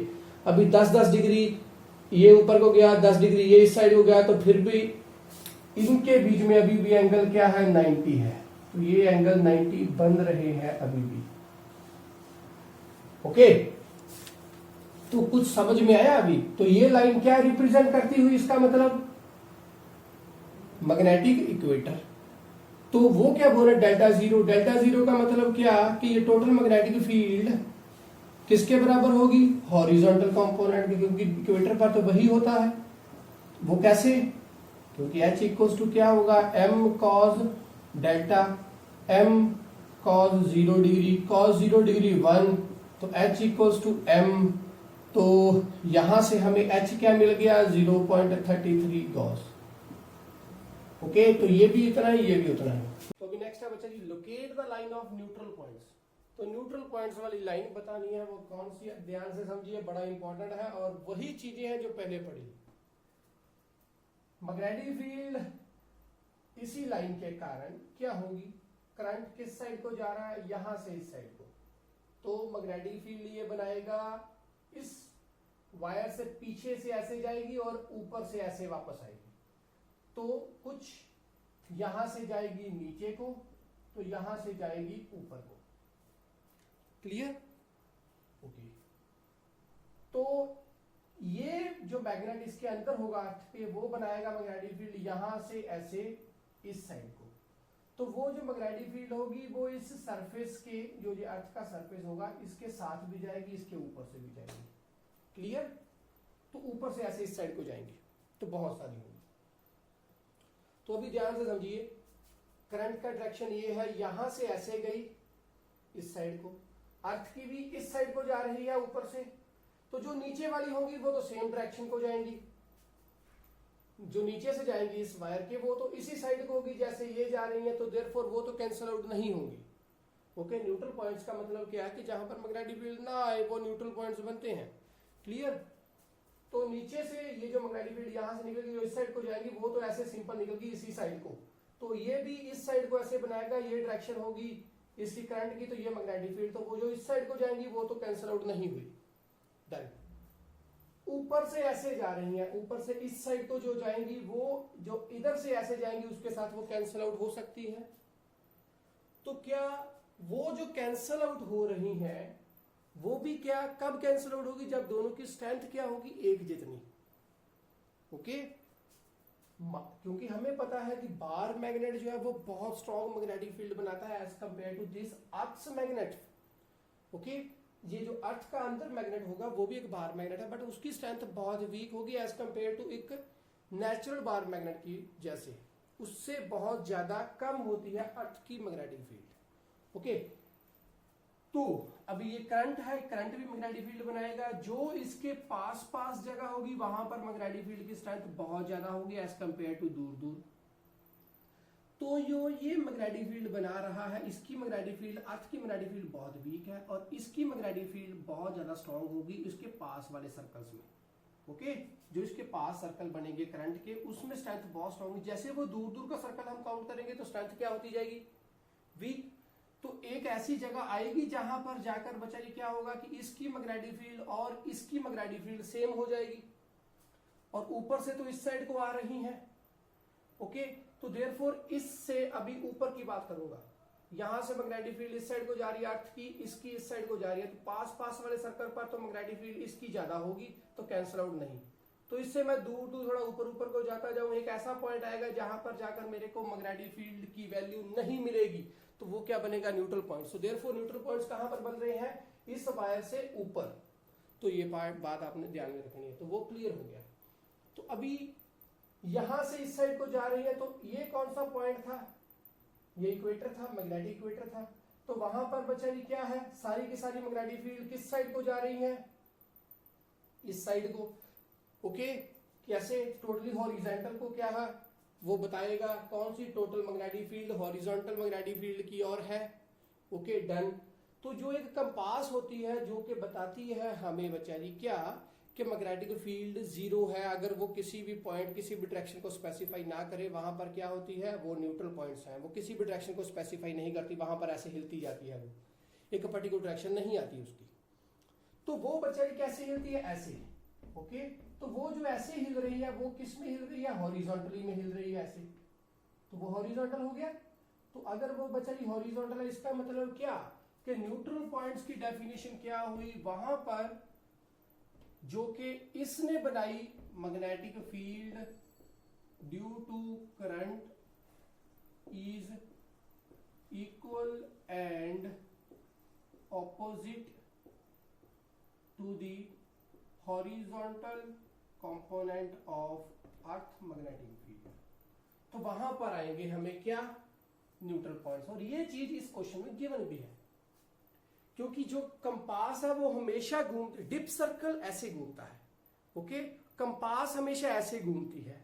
अभी 10-10 डिग्री ये ऊपर को गया, 10 डिग्री ये इस साइड को गया, तो फिर भी इनके बीच में अभी भी एंगल क्या है 90 है। तो ये एंगल 90 बन रहे हैं अभी भी, ओके। तो कुछ समझ में आया अभी। तो ये लाइन क्या रिप्रेजेंट करती हुई, इसका मतलब मैग्नेटिक इक्वेटर। तो वो क्या बोल रहे डेल्टा 0, डेल्टा 0 का मतलब क्या कि ये टोटल मैग्नेटिक फील्ड किसके बराबर होगी, हॉरिजॉन्टल कंपोनेंट के, क्योंकि इक्वेटर पर तो वही होता है। वो कैसे, क्योंकि H इक्वल्स टू क्या होगा, m cos delta, m cos 0 degree, cos 0 degree 1, तो H इक्वल्स टू m। तो यहां से हमें H क्या मिल गया 0.33 गॉस, ओके। तो ये भी इतना ही, ये भी उतना ही। तो अभी नेक्स्ट है बच्चा जी, locate the line of neutral points. तो न्यूट्रल पॉइंट्स वाली लाइन बतानी है, वो कौन सी है, ध्यान से समझिए, बड़ा इंपॉर्टेंट है और वही चीजें हैं जो पहले पढ़ी। मैग्नेटिक फील्ड इसी लाइन के कारण क्या होगी, करंट किस साइड को जा रहा है, यहां से इस साइड को। तो मैग्नेटिक फील्ड ये बनाएगा, इस वायर से पीछे से ऐसे जाएगी और ऊपर से ऐसे वापस आएगी। तो कुछ यहां से जाएगी नीचे को, तो यहां से जाएगी ऊपर को, क्लियर, ओके। तो ये जो मैग्नेट इसके अंदर होगा अर्थ पे, वो बनाएगा मैग्नेटिक फील्ड यहां से ऐसे इस साइड को। तो वो जो मैग्नेटिक फील्ड होगी वो इस सरफेस के, जो ये अर्थ का सरफेस होगा, इसके साथ भी जाएगी, इसके ऊपर से भी जाएगी, क्लियर। तो ऊपर से ऐसे इस साइड को जाएंगे, तो बहुत सारी होंगी। तो अभी ध्यान से समझिए, करंट का डायरेक्शन ये है, यहां से ऐसे गई इस साइड को, अर्थ की भी इस साइड को जा रही है ऊपर से, तो जो नीचे वाली होंगी वो तो सेम डायरेक्शन को जाएंगी, जो नीचे से जाएंगी इस वायर के वो तो इसी साइड को होगी जैसे ये जा रही है, तो देयरफॉर वो तो कैंसिल आउट नहीं होंगी। ओके, न्यूट्रल पॉइंट्स का मतलब क्या है कि जहां पर मैग्नेटिक फील्ड ना आए वो न्यूट्रल पॉइंट्स बनते हैं। क्लियर? तो नीचे से ये जो मैग्नेटिक फील्ड यहां से निकलेगी जो इस साइड को जाएगी वो तो ऐसे सिंपल निकलेगी इसी साइड को, तो ये भी इस साइड को ऐसे बनाएगा, ये डायरेक्शन होगी इसकी करंट की, तो ये मैग्नेटिक फील्ड, तो वो जो इस साइड को जाएंगी वो तो कैंसिल आउट नहीं हुई। डन। ऊपर से ऐसे जा रही हैं, ऊपर से इस साइड को जो जाएंगी वो जो इधर से ऐसे जाएंगी उसके साथ वो कैंसिल आउट हो सकती है। तो क्या वो जो कैंसिल आउट हो रही हैं वो भी क्या कब कैंसिल आउट होगी? जब दोनों की स्ट्रेंथ क्या होगी? एक जितनी। ओके, क्योंकि हमें पता है कि बार मैग्नेट जो है वो बहुत स्ट्रॉन्ग मैग्नेटिक फील्ड बनाता है as compare to this earth magnet. Okay, ये जो अर्थ का अंदर मैग्नेट होगा वो भी एक बार मैग्नेट है, बट उसकी स्ट्रेंथ बहुत वीक होगी एज कंपेयर टू एक नेचुरल बार मैग्नेट की, जैसे उससे बहुत ज्यादा कम होती है अर्थ की मैग्नेटिक फील्ड। ओके, तो अभी ये करंट है, करंट भी मैग्नेटिक फील्ड बनाएगा, जो इसके पास पास जगह होगी वहां पर मैग्नेटिक फील्ड की स्ट्रेंथ बहुत ज्यादा होगी एज कंपेयर टू दूर दूर। तो जो ये मैग्नेटिक फील्ड बना रहा है इसकी मैग्नेटिक फील्ड, अर्थ की मैग्नेटिक फील्ड बहुत वीक है और इसकी मैग्नेटिक फील्ड बहुत ज्यादा स्ट्रांग होगी इसके पास वाले सर्कल्स में। ओके, जो इसके पास सर्कल बनेंगे करंट के उसमें स्ट्रेंथ बहुत स्ट्रांग होगी। जैसे वो दूर दूर का सर्कल हम काउंट करेंगे तो स्ट्रेंथ क्या होती जाएगी? वीक। तो एक ऐसी जगह आएगी जहां पर जाकर बचाइए क्या होगा कि इसकी मैग्नेटिक फील्ड और इसकी मैग्नेटिक फील्ड सेम हो जाएगी और ऊपर से तो इस साइड को आ रही है। ओके, तो देयरफॉर इससे अभी ऊपर की बात करूंगा, यहां से मैग्नेटिक फील्ड इस साइड को जा रही है अर्थ की, इसकी इस साइड को जा रही है, तो पास पास वाले सर्कल पर तो मैग्नेटिक फील्ड इसकी ज्यादा होगी तो कैंसिल आउट नहीं। तो इससे मैं दूर दूर थोड़ा ऊपर ऊपर को जाता जाऊं, एक ऐसा पॉइंट आएगा जहां पर जाकर मेरे को मैग्नेटिक फील्ड की वैल्यू नहीं मिलेगी, तो वो क्या बनेगा? Neutral point. So therefore neutral points कहां पर बन रहे हैं? इस वायर से ऊपर। तो ये बात आपने ध्यान में रखनी है, तो वो क्लियर हो गया। तो अभी यहां से इस साइड को जा रही है, तो ये कौन सा पॉइंट था? ये इक्वेटर था, मैग्नेटिक इक्वेटर था। तो वहां पर बचा ये क्या है? सारी की सारी मैग्नेटिक फील्ड किस साइड को जा रही है? इस साइड को। ओके, कैसे? टोटली हॉरिजॉन्टल को क्या है वो बताएगा, कौन सी total magnetic field horizontal magnetic field की ओर है। Okay, done. तो जो एक कंपास होती है जो कि बताती है हमें बेचारी क्या कि मैग्नेटिक फील्ड जीरो है, अगर वो किसी भी पॉइंट किसी भी डायरेक्शन को स्पेसिफाई ना करे, वहां पर क्या होती है? वो न्यूट्रल पॉइंट्स हैं, वो किसी भी डायरेक्शन को स्पेसिफाई नहीं करती, वहां पर ऐसे हिलती जाती है, वो एक पर्टिकुलर डायरेक्शन नहीं आती उसकी। तो वो बेचारी कैसे हिलती है? ऐसे। ओके, तो वो जो ऐसे हिल रही है वो किस में हिल रही है? हॉरिजॉन्टली में हिल रही है ऐसे, तो वो हॉरिजॉन्टल हो गया। तो अगर वो बेचारी हॉरिजॉन्टल है इसका मतलब क्या कि न्यूट्रल पॉइंट्स की डेफिनेशन क्या हुई? वहां पर जो कि इसने बनाई magnetic field due to current is equal and opposite to the horizontal component of earth magnetic field. तो वहां पर आएंगे हमें क्या? Neutral points. और ये चीज इस क्वेश्चन में गिवन भी है, क्योंकि जो कंपास है वो हमेशा घूमती, डिप सर्कल ऐसे घूमता है। ओके, कंपास हमेशा ऐसे घूमती है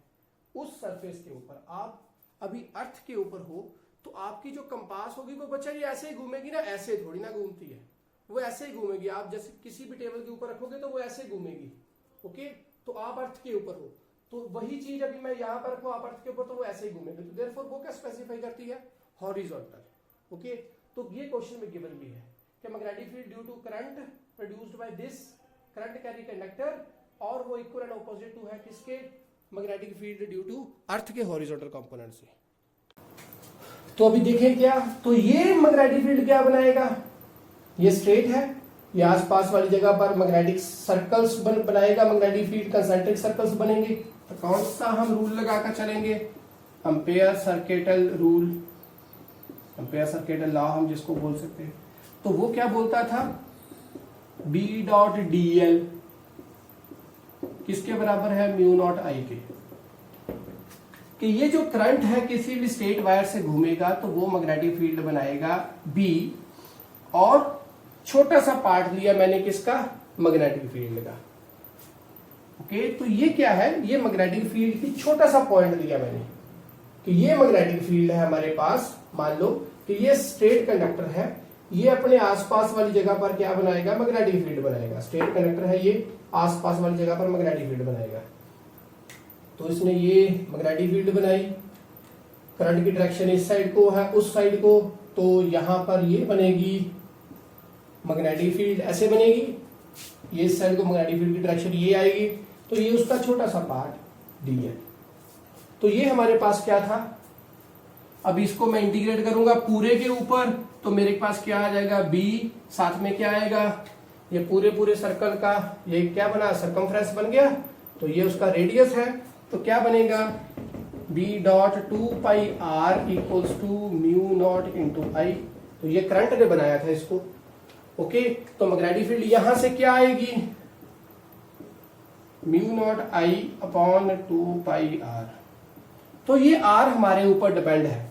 उस सरफेस के ऊपर। आप अभी अर्थ के ऊपर हो तो आपकी जो कंपास होगी वो बच्चा ये ऐसे ही घूमेगी ना, ऐसे थोड़ी ना घूमती है, वो ऐसे ही घूमेगी। आप जैसे किसी भी टेबल के ऊपर रखोगे तो वो ऐसे घूमेगी। ओके, तो आप अर्थ के ऊपर हो तो वही चीज अभी मैं यहां पर रखूं आप अर्थ के ऊपर तो वो ऐसे ही घूमेगी। तो देयरफॉर वो क्या स्पेसिफाई करती है? हॉरिजॉन्टल। ओके, तो ये क्वेश्चन में गिवन भी है कि magnetic field due to current produced by this current carry conductor, और वो इक्वल एंड ऑपोजिट टू है किसके? Magnetic field due to earth के हॉरिजॉन्टल कंपोनेंट से। तो अभी देखें क्या, तो ये मैग्नेटिक फील्ड क्या बनाएगा? ये स्ट्रेट है, ये आसपास वाली जगह पर मैग्नेटिक सर्कल्स बनाएगा, मैग्नेटिक फील्ड कंसेंट्रिक सर्कल्स बनेंगे। तो कौन सा हम रूल लगाकर चलेंगे? Ampere circuital rule, ampere circuital law हम जिसको बोल सकते हैं। तो वो क्या बोलता था? B डॉट dl किसके बराबर है? म्यू नॉट आई के। कि ये जो करंट है किसी भी स्ट्रेट वायर से घूमेगा तो वो मैग्नेटिक फील्ड बनाएगा B, और छोटा सा पार्ट लिया मैंने किसका, मैग्नेटिक फील्ड का। ओके, तो ये क्या है, ये मैग्नेटिक फील्ड की छोटा सा पॉइंट लिया मैंने कि ये मैग्नेटिक फील्ड है हमारे पास। मान लो कि ये स्ट्रेट कंडक्टर है, ये अपने आसपास वाली जगह पर क्या बनाएगा, मैग्नेटिक फील्ड बनाएगा। स्ट्रेट कंडक्टर है, ये आसपास वाली जगह पर मैग्नेटिक फील्ड बनाएगा। तो इसने ये मैग्नेटिक फील्ड बनाई, करंट की डायरेक्शन इस साइड को है, उस साइड को, तो यहां पर ये बनेगी मैग्नेटिक फील्ड, ऐसे बनेगी। ये इस साइड को मैग्नेटिक फील्ड की डायरेक्शन ये आएगी, तो ये उसका छोटा सा पार्ट डी है। तो ये हमारे पास क्या था। अब इसको मैं इंटीग्रेट करूंगा पूरे के ऊपर, तो मेरे पास क्या आ जाएगा, बी, साथ में क्या आएगा, ये पूरे सर्कल का ये क्या बना, सरकमफ्रेंस बन गया। तो ये उसका रेडियस है, तो क्या बनेगा, B dot 2 pi r equals to mu naught into I. तो ये करंट ने बनाया था इसको। ओके, तो मैग्नेटिक फील्ड यहां से क्या आएगी, mu naught I upon 2 pi R. तो ये आर हमारे ऊपर डिपेंड है।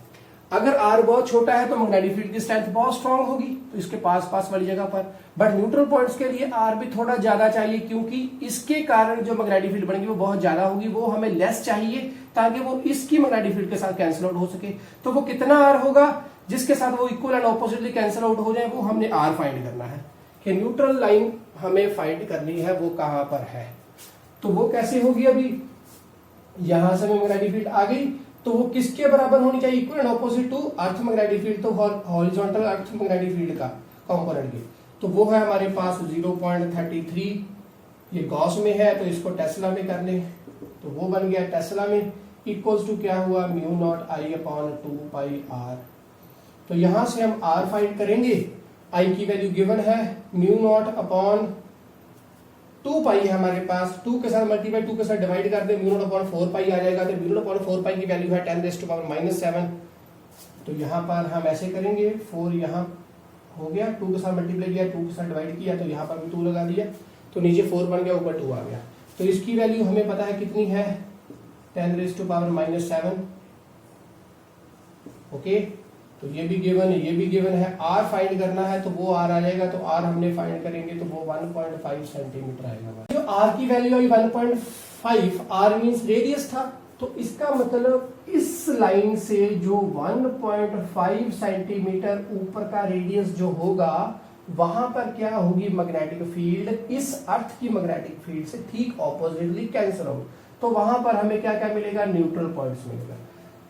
अगर आर बहुत छोटा है तो मैग्नेटिक फील्ड की स्ट्रेंथ बहुत स्ट्रांग होगी, तो इसके पास वाली जगह पर। बट न्यूट्रल पॉइंट्स के लिए आर भी थोड़ा ज्यादा चाहिए, क्योंकि इसके कारण जो मैग्नेटिक फील्ड बनेगी वो बहुत ज्यादा होगी। वो हमें लेस चाहिए ताकि वो इसकी मैग्नेटिक फील्ड के साथ कैंसिल आउट हो सके। तो वो कितना आर होगा जिसके साथ वो equal and oppositely cancel out हो जाए, वो हमने आर फाइंड करना है। कि न्यूट्रल लाइन हमें फाइंड करनी है, वो कहां पर है। तो वो कैसे होगी, अभी यहां से मैग्नेटिक फील्ड आ गई, तो वो किसके बराबर होनी चाहिए, equal and opposite to earth magnetic field, तो हॉरिजॉन्टल अर्थ मैग्नेटिक फील्ड का कंपोनेंट की। तो वो है हमारे पास 0.33। ये गॉस में है तो इसको टेस्ला में कर ले, तो वो बन गया टेस्ला में, इक्वल्स टू क्या हुआ, mu naught I upon 2 pi R. तो यहां से हम आर फाइंड करेंगे। आई की वैल्यू गिवन है, म्यू नॉट अपॉन 2 पाई है हमारे पास, 2 के साथ मल्टीप्लाई 2 के साथ डिवाइड कर दे, म्यू नॉट अपॉन 4 पाई आ जाएगा। तो म्यू नॉट अपॉन 4 पाई की वैल्यू है 10⁻⁻⁷। तो यहाँ पर हम ऐसे करेंगे, 4 यहाँ हो गया, 2 के साथ मल्टीप्लाई किया, 2 के साथ डिवाइड किया, तो यहाँ पर भी 2 लगा दिया, तो नीचे 4 बन गया, ऊपर 2 आ गया। तो इसकी वैल्यू हमें पता है कितनी है, 10⁻⁻⁷। ओके, तो ये भी गिवन है, ये भी गिवन है। आर फाइंड करना है तो वो आर आ जाएगा, तो आर हमने फाइंड करेंगे तो वो 1.5 सेंटीमीटर आएगा। जो आर की वैल्यू आई 1.5, आर मींस रेडियस था, तो इसका मतलब इस लाइन से जो 1.5 सेंटीमीटर ऊपर का रेडियस जो होगा, वहां पर क्या होगी, मैग्नेटिक फील्ड इस अर्थ की मैग्नेटिक फील्ड से ठीक ऑपोजिटली कैंसिल आउट। तो वहां पर हमें क्या क्या मिलेगा, न्यूट्रल पॉइंट्स मिलेगा।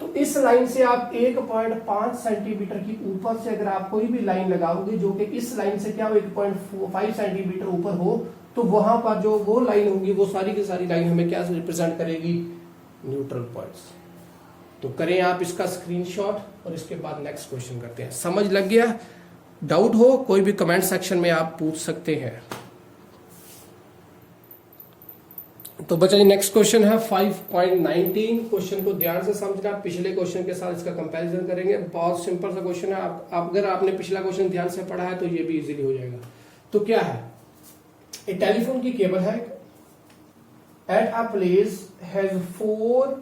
तो इस लाइन से आप 1.5 सेंटीमीटर की ऊपर से अगर आप कोई भी लाइन लगाओगे जो कि इस लाइन से क्या हो 1.5 सेंटीमीटर ऊपर हो, तो वहां पर जो वो लाइन होगी वो सारी की सारी लाइन हमें क्या रिप्रेजेंट करेगी, न्यूट्रल पॉइंट्स। तो करें आप इसका स्क्रीनशॉट और इसके बाद नेक्स्ट क्वेश्चन करते हैं। समझ लग गया, डाउट हो कोई भी कमेंट सेक्शन में आप पूछ सकते हैं। तो बच्चा जी नेक्स्ट क्वेश्चन है 5.19। क्वेश्चन को ध्यान से समझना, पिछले क्वेश्चन के साथ इसका कंपैरिजन करेंगे। बहुत सिंपल सा क्वेश्चन है, अगर आपने पिछला क्वेश्चन ध्यान से पढ़ा है तो ये भी इजीली हो जाएगा। तो क्या है, एक टेलीफोन की केबल है, eight a place has 4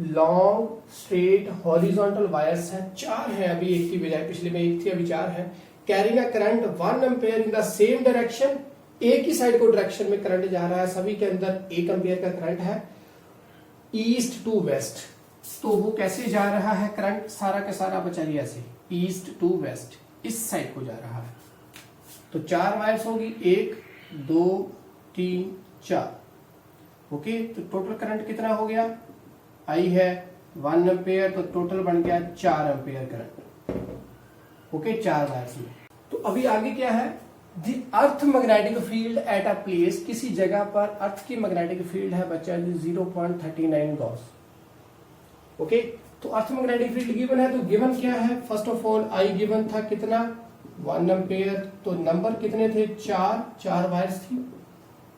long straight horizontal wires है, 4 है, अभी एक की बजाय पिछले में 1 थी, अभी 4 है। Carrying a current 1 ampere in the same direction, एक ही साइड को डायरेक्शन में करंट जा रहा है, सभी के अंदर 1 एम्पियर का करंट है, ईस्ट टू वेस्ट। तो वो कैसे जा रहा है करंट, सारा का सारा बचाइए ऐसे, ईस्ट टू वेस्ट, इस साइड को जा रहा है। तो 4 वायर्स होगी, 1 2 3 4। ओके, तो टोटल करंट कितना हो गया, आई है 1 एम्पियर, तो टोटल बन गया 4 एम्पियर करंट। ओके, 4 वायर्स में। तो अभी आगे क्या है, the earth magnetic field at a place, किसी जगह पर अर्थ की मैग्नेटिक फील्ड है बच्चा 0.39 गॉस। ओके, तो अर्थ मैग्नेटिक फील्ड गिवन है, तो गिवन क्या है, first of all I given था कितना 1 एम्पियर, तो नंबर कितने थे 4 वायर्स थी।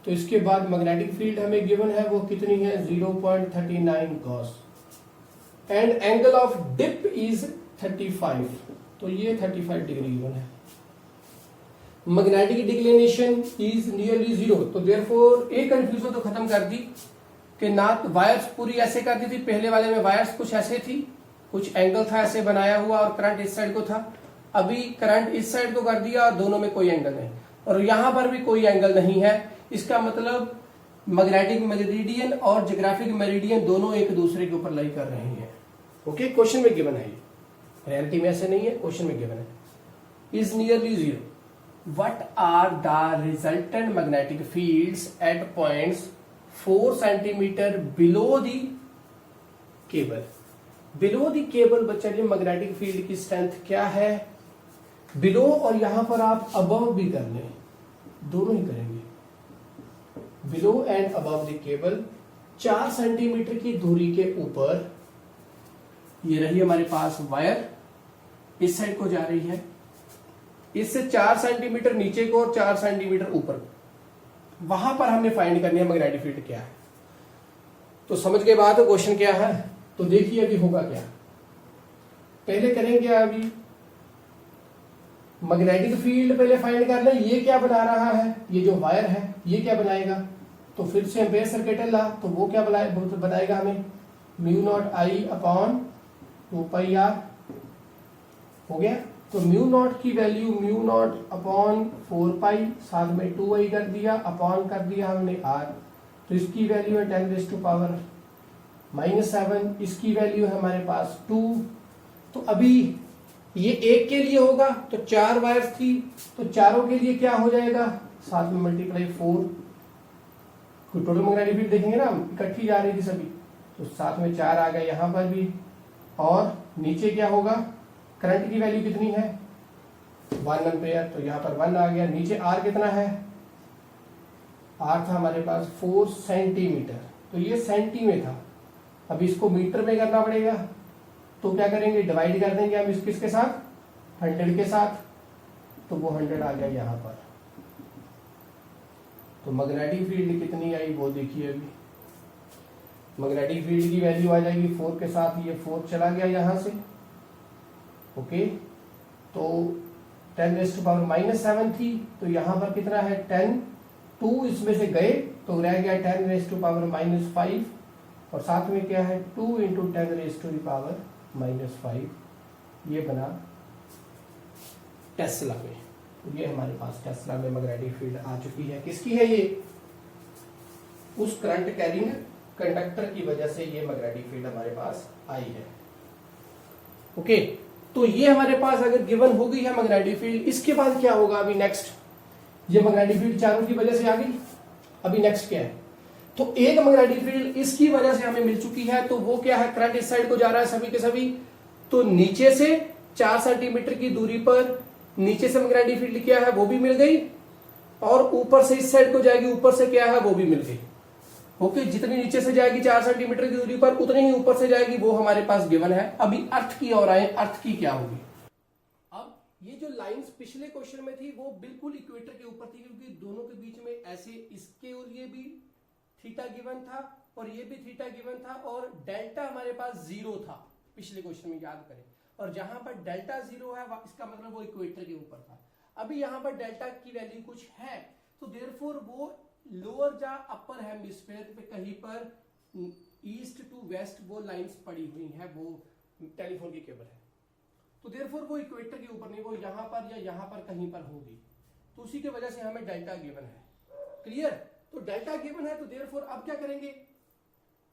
तो इसके बाद मैग्नेटिक फील्ड हमें गिवन है वो कितनी है 0.39 gauss, and angle of dip is 35, तो ये 35 डिग्री गिवन है। मैग्नेटिक डिक्लिनेशन इज नियरली 0, तो देयरफॉर एक कंफ्यूजन तो खत्म कर दी कि ना वायर्स पूरी ऐसे कर दी थी, पहले वाले में वायर्स कुछ ऐसे थी, कुछ एंगल था ऐसे बनाया हुआ और करंट इस साइड को था। अभी करंट इस साइड को कर दिया, दोनों में कोई एंगल नहीं, और यहां पर भी कोई एंगल नहीं है। इसका मतलब मैग्नेटिक मेरिडियन और ज्योग्राफिक मेरिडियन दोनों एक दूसरे के ऊपर लाई कर रहे हैं। ओके, क्वेश्चन में गिवन है, रियलिटी में ऐसे नहीं है, क्वेश्चन में गिवन है। Is nearly zero, what are the resultant magnetic fields at points 4 centimetre below the cable. Below the cable बच्चा जी मैग्नेटिक फील्ड की स्ट्रेंथ क्या है? बिलो और यहां पर आप अबव भी कर लें, दोनों ही करेंगे। Below and above the cable 4 centimetre की दूरी के ऊपर, ये रही हमारे पास वायर, इस साइड को जा रही है, इससे 4 सेंटीमीटर नीचे को और 4 सेंटीमीटर ऊपर, वहां पर हमने फाइंड करनी है मैग्नेटिक फील्ड क्या है। तो समझ के बाद क्वेश्चन क्या है, तो देखिए अभी होगा क्या। पहले करेंगे अभी मैग्नेटिक फील्ड पहले फाइंड कर लें। ये क्या बना रहा है, ये जो वायर है ये क्या बनाएगा, तो फिर से एम्पेयर सर्किट ला, तो वो क्या बनाएगा हमें mu naught I upon 2 pi R. हो गया, तो म्यू नॉट की value mu naught upon 4 pi, साथ में 2 आई कर दिया, अपॉन कर दिया हमने आर, तो इसकी वैल्यू है 10⁻⁻⁷, इसकी वैल्यू है हमारे पास 2। तो अभी ये एक के लिए होगा, तो 4 वायर्स थी, तो चारों के लिए क्या हो जाएगा, साथ में मल्टीप्लाई 4, टोटल मैग्नेटिक फील्ड देखेंगे ना, इकट्ठी जा रही थी सभी, तो साथ में 4 आ गए यहां पर भी, और नीचे क्या होगा, करंट की वैल्यू कितनी है 1 एम्पेयर, तो यहां पर 1 आ गया। नीचे आर कितना है, आर था हमारे पास 4 सेंटीमीटर, तो ये सेंटी में था, अब इसको मीटर में करना पड़ेगा, तो क्या करेंगे, डिवाइड कर देंगे हम किसके साथ, 100 के साथ, तो वो 100 आ गया यहां पर। तो मैग्नेटिक फील्ड कितनी आई वो देखिए, अभी मैग्नेटिक फील्ड की वैल्यू आ जाएगी 4 के साथ, ये 4 चला गया यहां से। ओके, तो 10⁻⁻7 थी, तो यहां पर कितना है 10, 2 इसमें से गए तो रह गया 10⁻⁻5, और साथ में क्या है 2 × 10⁻⁻5, ये बना टेस्ला में। तो ये हमारे पास टेस्ला में मैग्नेटिक फील्ड आ चुकी है। किसकी है ये, उस करंट कैरिंग कंडक्टर की वजह से ये मैग्नेटिक फील्ड हमारे पास आई है। ओके, तो ये हमारे पास अगर गिवन हो गई है मैग्नेटिक फील्ड, इसके बाद क्या होगा, अभी नेक्स्ट, ये मैग्नेटिक फील्ड चारों की वजह से आ गई, अभी नेक्स्ट क्या है, तो एक मैग्नेटिक फील्ड इसकी वजह से हमें मिल चुकी है, तो वो क्या है, करंट इस साइड को जा रहा है सभी के सभी, तो नीचे से 4 सेंटीमीटर की दूरी पर नीचे से मैग्नेटिक फील्ड क्या है वो भी मिल गई, और ऊपर से इस साइड को जाएगी, ऊपर से क्या है वो भी मिल गई। ओके, जितनी नीचे से जाएगी 4 सेंटीमीटर की दूरी पर, उतनी ही ऊपर से जाएगी, वो हमारे पास गिवन है। अभी अर्थ की ओर आए, अर्थ की क्या होगी। अब ये जो लाइंस पिछले क्वेश्चन में थी वो बिल्कुल इक्वेटर के ऊपर थी, क्योंकि दोनों के बीच में ऐसे इसके लिए भी थीटा गिवन था और ये भी थीटा गिवन था, और डेल्टा हमारे पास 0 था पिछले क्वेश्चन में, याद करें, और जहां पर डेल्टा 0 है इसका मतलब वो इक्वेटर के ऊपर था। अभी यहां पर डेल्टा की वैल्यू कुछ है, तो देयरफॉर वो लोअर या अपर हेमिस्फीयर पे कहीं पर ईस्ट टू वेस्ट वो लाइंस पड़ी हुई हैं, वो टेलीफोन की केबल है, तो देयरफॉर वो इक्वेटर के ऊपर नहीं, वो यहां पर या यहां पर कहीं पर होगी, तो उसी की वजह से हमें डेल्टा गिवन है। क्लियर, तो डेल्टा गिवन है, तो देयरफॉर अब क्या करेंगे,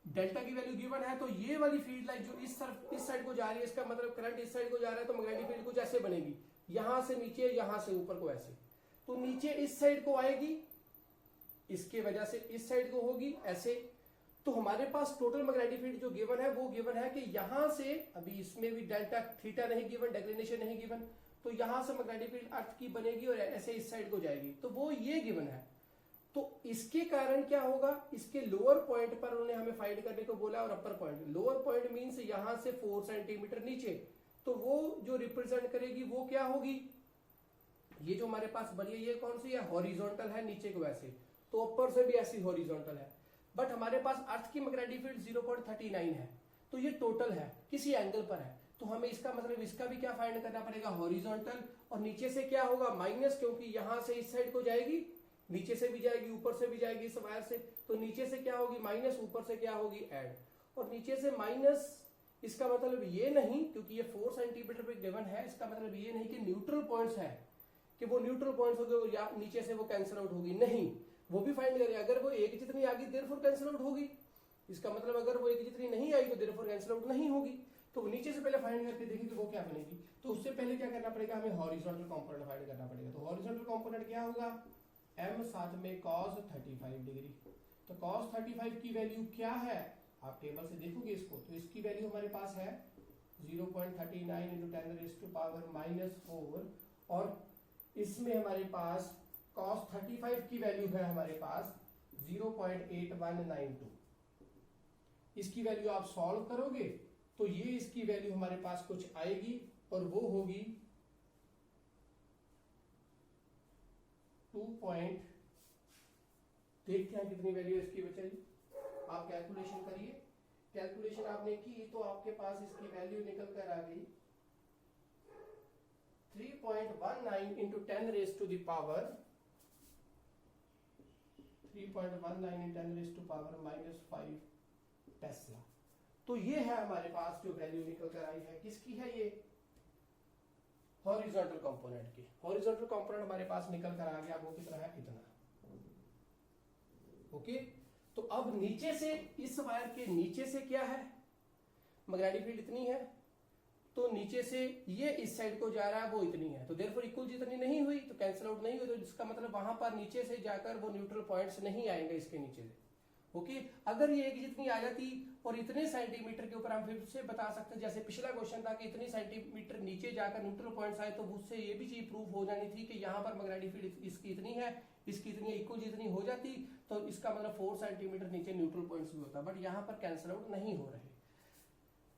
डेल्टा की वैल्यू गिवन है, तो ये वाली फील्ड लाइन जो इस साइड को जा रही है, इसका मतलब करंट इस साइड को जा रहा है, तो मैग्नेटिक फील्ड कुछ ऐसे बनेगी, यहां से नीचे यहां से ऊपर को ऐसे, तो नीचे इस साइड को आएगी, इसके वजह से इस साइड को होगी ऐसे। तो हमारे पास टोटल मैग्नेटिक फील्ड जो गिवन है वो गिवन है कि यहां से, अभी इसमें भी डेल्टा थीटा नहीं गिवन, डिक्लिनेशन नहीं गिवन, तो यहां से मैग्नेटिक फील्ड अर्थ की बनेगी और ऐसे इस साइड को जाएगी, तो वो ये गिवन है। तो इसके कारण क्या होगा, इसके लोअर पॉइंट पर उन्होंने हमें फाइंड करने को बोला, और अपर पॉइंट, लोअर पॉइंट मींस यहां से 4 सेंटीमीटर नीचे, तो वो जो रिप्रेजेंट करेगी वो क्या होगी, ये जो हमारे पास बनी है ये कौन सी है, हॉरिजॉन्टल है, नीचे को ऐसे, तो ऊपर से भी ऐसी हॉरिजॉन्टल है। बट हमारे पास अर्थ की मैग्नेटिक फील्ड 0.39 है, तो ये टोटल है, किसी एंगल पर है, तो हमें इसका मतलब इसका भी क्या फाइंड करना पड़ेगा, हॉरिजॉन्टल, और नीचे से क्या होगा माइनस, क्योंकि यहां से इस साइड को जाएगी, नीचे से भी जाएगी, ऊपर से भी जाएगी इस वायर से, तो नीचे से क्या होगी माइनस, ऊपर से क्या होगी ऐड, और नीचे से माइनस इसका मतलब ये नहीं, क्योंकि ये 4 सेंटीमीटर पे गिवन है, इसका मतलब ये नहीं कि न्यूट्रल पॉइंट्स है कि वो न्यूट्रल पॉइंट्स हो गए या नीचे से वो कैंसिल आउट होगी, नहीं, वो भी फाइंड करें। अगर वो एक जितनी आ गई देयरफॉर कैंसिल आउट होगी, इसका मतलब अगर वो एक जितनी नहीं आई तो देयरफॉर कैंसिल आउट नहीं होगी। तो नीचे से पहले फाइंड करके देखिए कि वो क्या बनेगी। तो उससे पहले क्या करना पड़ेगा, हमें हॉरिजॉन्टल कंपोनेंट फाइंड करना पड़ेगा। तो हॉरिजॉन्टल कंपोनेंट क्या होगा, m साथ में cos 35 डिग्री। तो cos 35 की वैल्यू क्या है, आप टेबल से देखोगे इसको, तो इसकी वैल्यू हमारे पास है 0.39 इंटू 10⁻⁻⁴, और इसमें हमारे पास cos 35 की वैल्यू है हमारे पास 0.8192। इसकी वैल्यू आप सॉल्व करोगे तो ये इसकी वैल्यू हमारे पास कुछ आएगी, और वो होगी 2 पॉइंट, देखते हैं कितनी वैल्यू इसकी बचेगी। आप कैलकुलेशन करिए, कैलकुलेशन आपने की तो आपके पास इसकी वैल्यू निकल कर आ गई 3.19 इंटू 10⁻⁻⁵ टेस्ला। तो ये है हमारे पास जो वैल्यू निकल कर आई है, किसकी है ये, हॉरिजॉन्टल कंपोनेंट की। हॉरिजॉन्टल कंपोनेंट हमारे पास निकल कर आ गया, वो कितना है, इतना। ओके, तो अब नीचे से, इस वायर के नीचे से क्या है, मैग्नेटिक फील्ड इतनी है, तो नीचे से ये इस साइड को जा रहा है, वो इतनी है, तो देयरफॉर इक्वल जितनी नहीं हुई तो कैंसिल आउट नहीं हुई, तो जिसका मतलब वहां पर नीचे से जाकर वो न्यूट्रल पॉइंट्स नहीं आएंगे इसके नीचे से। ओके, अगर ये एक जितनी आ जाती और इतने सेंटीमीटर के ऊपर, हम फिर से बता सकते हैं जैसे पिछला क्वेश्चन था कि इतने सेंटीमीटर नीचे जाकर न्यूट्रल पॉइंट्स आए, तो उससे ये भी चीज प्रूफ हो जानी थी कि यहाँ पर मैग्नेटिक फील्ड इसकी इतनी है, इसकी इतनी इक्वल जितनी हो जाती, तो इसका मतलब 4 सेंटीमीटर नीचे न्यूट्रल पॉइंट्स भी होता, बट यहाँ पर कैंसिल आउट नहीं हो रहे।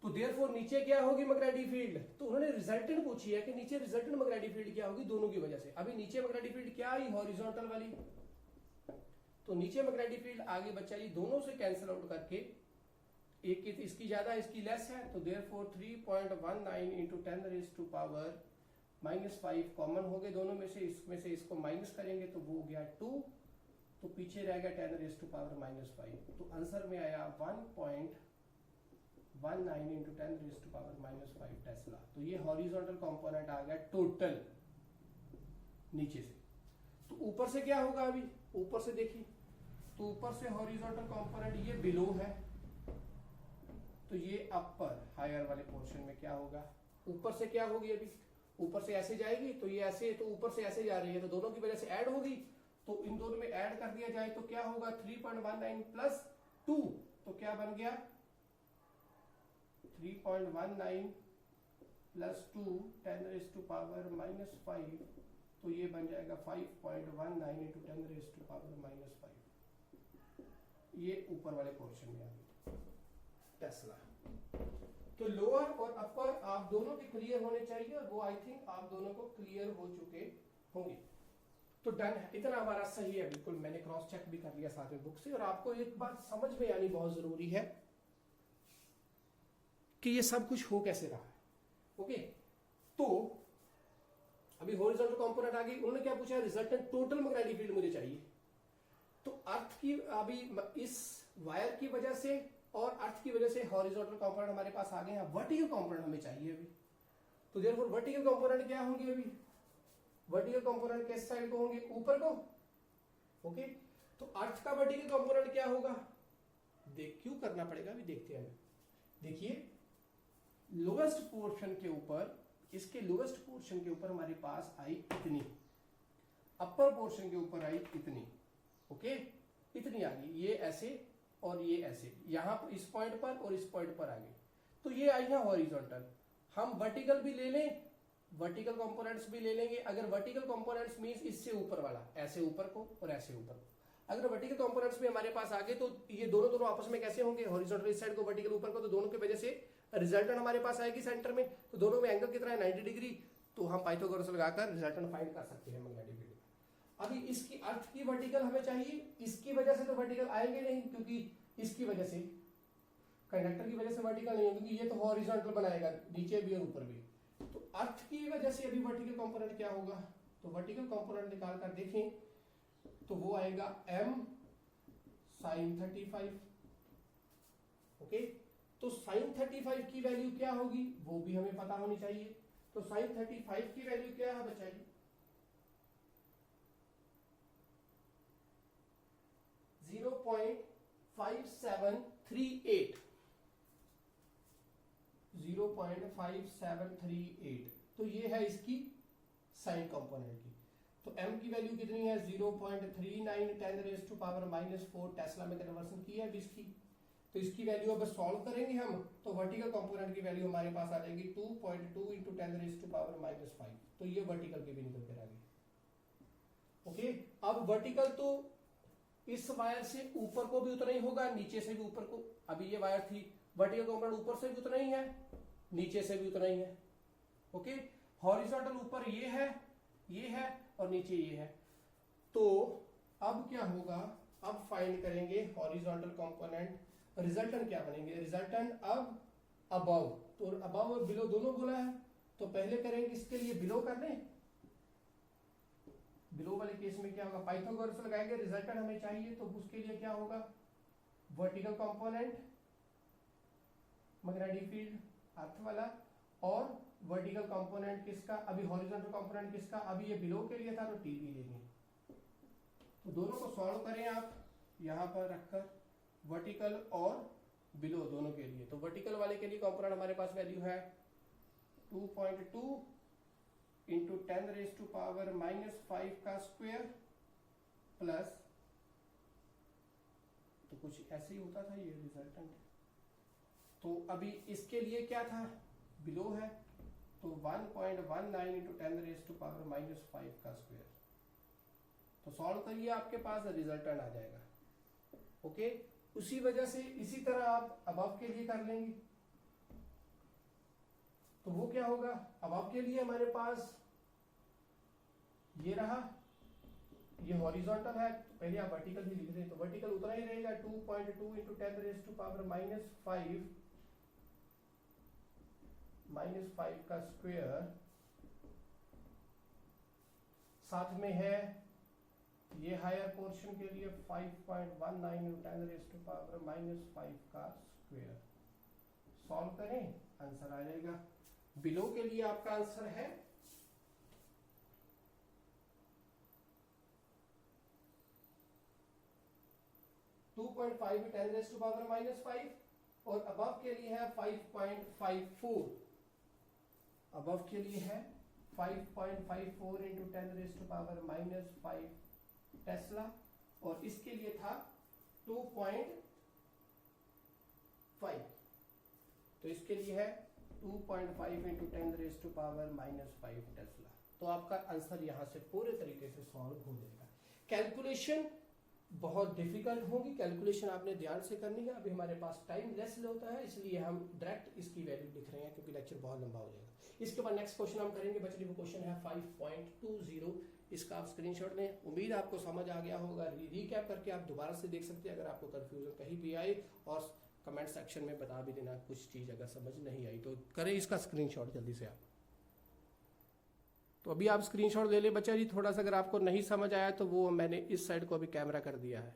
तो देयरफॉर नीचे क्या होगी मैग्नेटिक फील्ड, तो उन्होंने रिजल्टेंट पूछी है कि नीचे रिजल्टेंट मैग्नेटिक फील्ड क्या होगी, दोनों की वजह से। अभी नीचे मैग्नेटिक फील्ड क्या आई, हॉरिजॉन्टल वाली, तो नीचे मैग्नेटिक फील्ड आगे बच्चा ये दोनों से कैंसिल आउट करके, एक इसकी ज्यादा इसकी लेस है, तो देयरफॉर 3.19 इंटू 10⁻⁻⁵ कॉमन हो गए दोनों में से, इसमें से इसको माइनस करेंगे तो वो हो गया 2, तो पीछे रह गया 10⁻⁻⁵, तो आंसर में आया 1.19 इंटू 10⁻⁻⁵ टेस्ला। तो ये हॉरिजॉन्टल कंपोनेंट आ गया टोटल नीचे से। तो ऊपर से क्या होगा, अभी ऊपर से देखिए, तो ऊपर से हॉरिजॉन्टल कंपोनेंट ये बिलो है, तो ये अपर हायर वाले पोर्शन में क्या होगा, ऊपर से क्या होगी, अभी ऊपर से ऐसे जाएगी, तो ये ऐसे, तो ऊपर से ऐसे जा रही है, तो दोनों की वजह से ऐड होगी, तो इन दोनों में ऐड कर दिया जाए तो क्या होगा, 3.19 प्लस 2, तो क्या बन गया 3.19 प्लस 2 10⁻⁻⁵, तो ये बन जाएगा 5.19 इंटू 10⁻⁻⁵, ये ऊपर वाले पोर्शन में आ गया टेस्ला। तो लोअर और अपर आप दोनों के क्लियर होने चाहिए, और वो आई थिंक आप दोनों को क्लियर हो चुके होंगे। तो डन है, इतना हमारा सही है बिल्कुल, मैंने क्रॉस चेक भी कर लिया साथ में बुक से। और आपको एक बात समझ में आनी बहुत जरूरी है कि ये सब कुछ हो कैसे रहा है। ओके, तो अभी हॉरिजॉन्टल कंपोनेंट आ गई, उन्होंने क्या पूछा, रिजल्टेंट टोटल मैग्नेटिक फील्ड मुझे चाहिए। तो अर्थ की, अभी इस वायर की वजह से और अर्थ की वजह से हॉरिजॉन्टल कंपोनेंट हमारे पास आ गए हैं, वर्टिकल कंपोनेंट हमें चाहिए अभी। तो देयरफॉर वर्टिकल कंपोनेंट क्या होंगे, अभी वर्टिकल कंपोनेंट किस साइड को होंगे, ऊपर को। ओके, तो अर्थ का वर्टिकल कंपोनेंट क्या होगा, क्यों करना पड़ेगा, अभी देखते हैं। देखिए, लोवेस्ट पोर्शन के ऊपर, इसके लोवेस्ट पोर्शन के ऊपर हमारे पास आई इतनी, अपर पोर्शन के ऊपर आई इतनी। ओके, इतनी आ गई, ये ऐसे और ये ऐसे, यहां पर इस पॉइंट पर और इस पॉइंट पर आ गई, तो ये आई है हॉरिजॉन्टल। हम वर्टिकल भी ले लें, वर्टिकल कंपोनेंट्स भी ले लेंगे। अगर वर्टिकल कंपोनेंट्स मींस इससे ऊपर वाला, ऐसे ऊपर को और ऐसे ऊपर को, अगर वर्टिकल कंपोनेंट्स भी हमारे पास आ गए, तो ये दोनों आपस में कैसे होंगे, हॉरिजॉन्टल इस साइड को, वर्टिकल ऊपर को, तो दोनों की वजह से रिजल्टेंट हमारे पास आएगी सेंटर में। तो दोनों में एंगल कितना है, 90 डिग्री। तो हम पाइथागोरस लगाकर रिजल्टेंट फाइंड कर सकते हैं मैग्नेटिक फील्ड। अभी इसकी अर्थ की वर्टिकल हमें चाहिए, इसकी वजह से तो वर्टिकल आएंगे नहीं, क्योंकि इसकी वजह से, कंडक्टर की वजह से वर्टिकल नहीं है, क्योंकि ये तो हॉरिजॉन्टल बनाएगा नीचे भी और ऊपर भी। तो अर्थ की वजह से अभी वर्टिकल कंपोनेंट क्या होगा, तो वर्टिकल कंपोनेंट निकाल कर देखें तो वो आएगा m sin 35। ओके, तो साइन 35 की वैल्यू क्या होगी वो भी हमें पता होनी चाहिए। तो साइन 35 की वैल्यू क्या है बच्चा जी, 0.5738, 0.5738। तो ये है इसकी साइन कंपोनेंट की। तो m की वैल्यू कितनी है 0.39 10⁻⁻⁴ टेस्ला में कन्वर्सन की है अब इसकी। तो इसकी वैल्यू अब सॉल्व करेंगे हम तो वर्टिकल कंपोनेंट की वैल्यू हमारे पास आ जाएगी 2.2 × 10⁻⁵। तो ये वर्टिकल की भी निकल कर आ गई। ओके, अब वर्टिकल तो इस वायर से ऊपर को भी उतना ही होगा, नीचे से भी ऊपर को। अभी ये वायर थी, वर्टिकल कंपोनेंट ऊपर से भी उतना ही है, नीचे से भी उतना ही है। ओके, हॉरिजॉन्टल ऊपर ये है और नीचे ये है। तो अब क्या होगा, अब फाइंड करेंगे हॉरिजॉन्टल कंपोनेंट। रिजल्टेंट क्या बनेंगे, रिजल्टेंट अब अबव, तो अबव और बिलो दोनों बोला है। तो पहले करेंगे इसके लिए बिलो कर लें। बिलो वाले केस में क्या होगा, पाइथागोरस लगाएंगे, रिजल्टेंट हमें चाहिए। तो उसके लिए क्या होगा, vertical component magnetic field earth वाला, और वर्टिकल कंपोनेंट किसका, अभी हॉरिजॉन्टल कंपोनेंट किसका, अभी ये बिलो के लिए था तो टी भी लेंगे। तो दोनों को सॉल्व करें आप यहां पर रखकर, वर्टिकल और बिलो दोनों के लिए। तो वर्टिकल वाले के लिए कंपोनेंट हमारे पास वैल्यू है 2.2 × 10⁻⁻⁵ का स्क्वायर प्लस, तो कुछ ऐसे ही होता था ये रिजल्टेंट। तो अभी इसके लिए क्या था, बिलो है, तो 1.19 × 10⁻⁻⁵ का स्क्वायर। तो सॉल्व करिए, आपके पास रिजल्टेंट आ जाएगा। ओके, उसी वजह से इसी तरह आप अबव के लिए कर लेंगे। तो वो क्या होगा, अबव के लिए हमारे पास ये रहा, ये हॉरिजॉन्टल है, तो पहले आप वर्टिकल ही लिख दें। तो वर्टिकल उतना ही रहेगा 2.2 × 10⁻⁵ का स्क्वायर, साथ में है ये हायर पोर्शन के लिए 5.19 × 10⁻⁻⁵ का स्क्वायर। सॉल्व करें, आंसर आ जाएगा। बिलो के लिए आपका आंसर है 2.5 × 10⁻⁻⁵, और अबव के लिए है 5.54। अबव के लिए है 5.54 × 10⁻⁻⁵ टेस्ला, और इसके लिए था 2.5। तो इसके लिए है 2.5 × 10⁻⁻⁵ टेस्ला। तो आपका आंसर यहां से पूरे तरीके से सॉल्व हो जाएगा। कैलकुलेशन बहुत डिफिकल्ट होगी, कैलकुलेशन आपने ध्यान से करनी है। अभी हमारे पास टाइम लेस होता है, इसलिए हम डायरेक्ट इसकी वैल्यू लिख रहे हैं, क्योंकि लेक्चर बहुत लंबा हो जाएगा। इसके बाद नेक्स्ट क्वेश्चन हम करेंगे बच्चे, वो क्वेश्चन है 5.20। इसका आप स्क्रीनशॉट लें। उम्मीद आपको समझ आ गया होगा। रीकैप करके आप दोबारा से देख सकते हैं अगर आपको कंफ्यूजन कहीं भी आए, और कमेंट सेक्शन में बता भी देना कुछ चीज अगर समझ नहीं आई तो करें इसका स्क्रीनशॉट जल्दी से आप। तो अभी आप स्क्रीनशॉट ले ले बच्चा जी। थोड़ा सा अगर आपको नहीं समझ आया तो वो मैंने इस साइड को अभी कैमरा कर दिया है।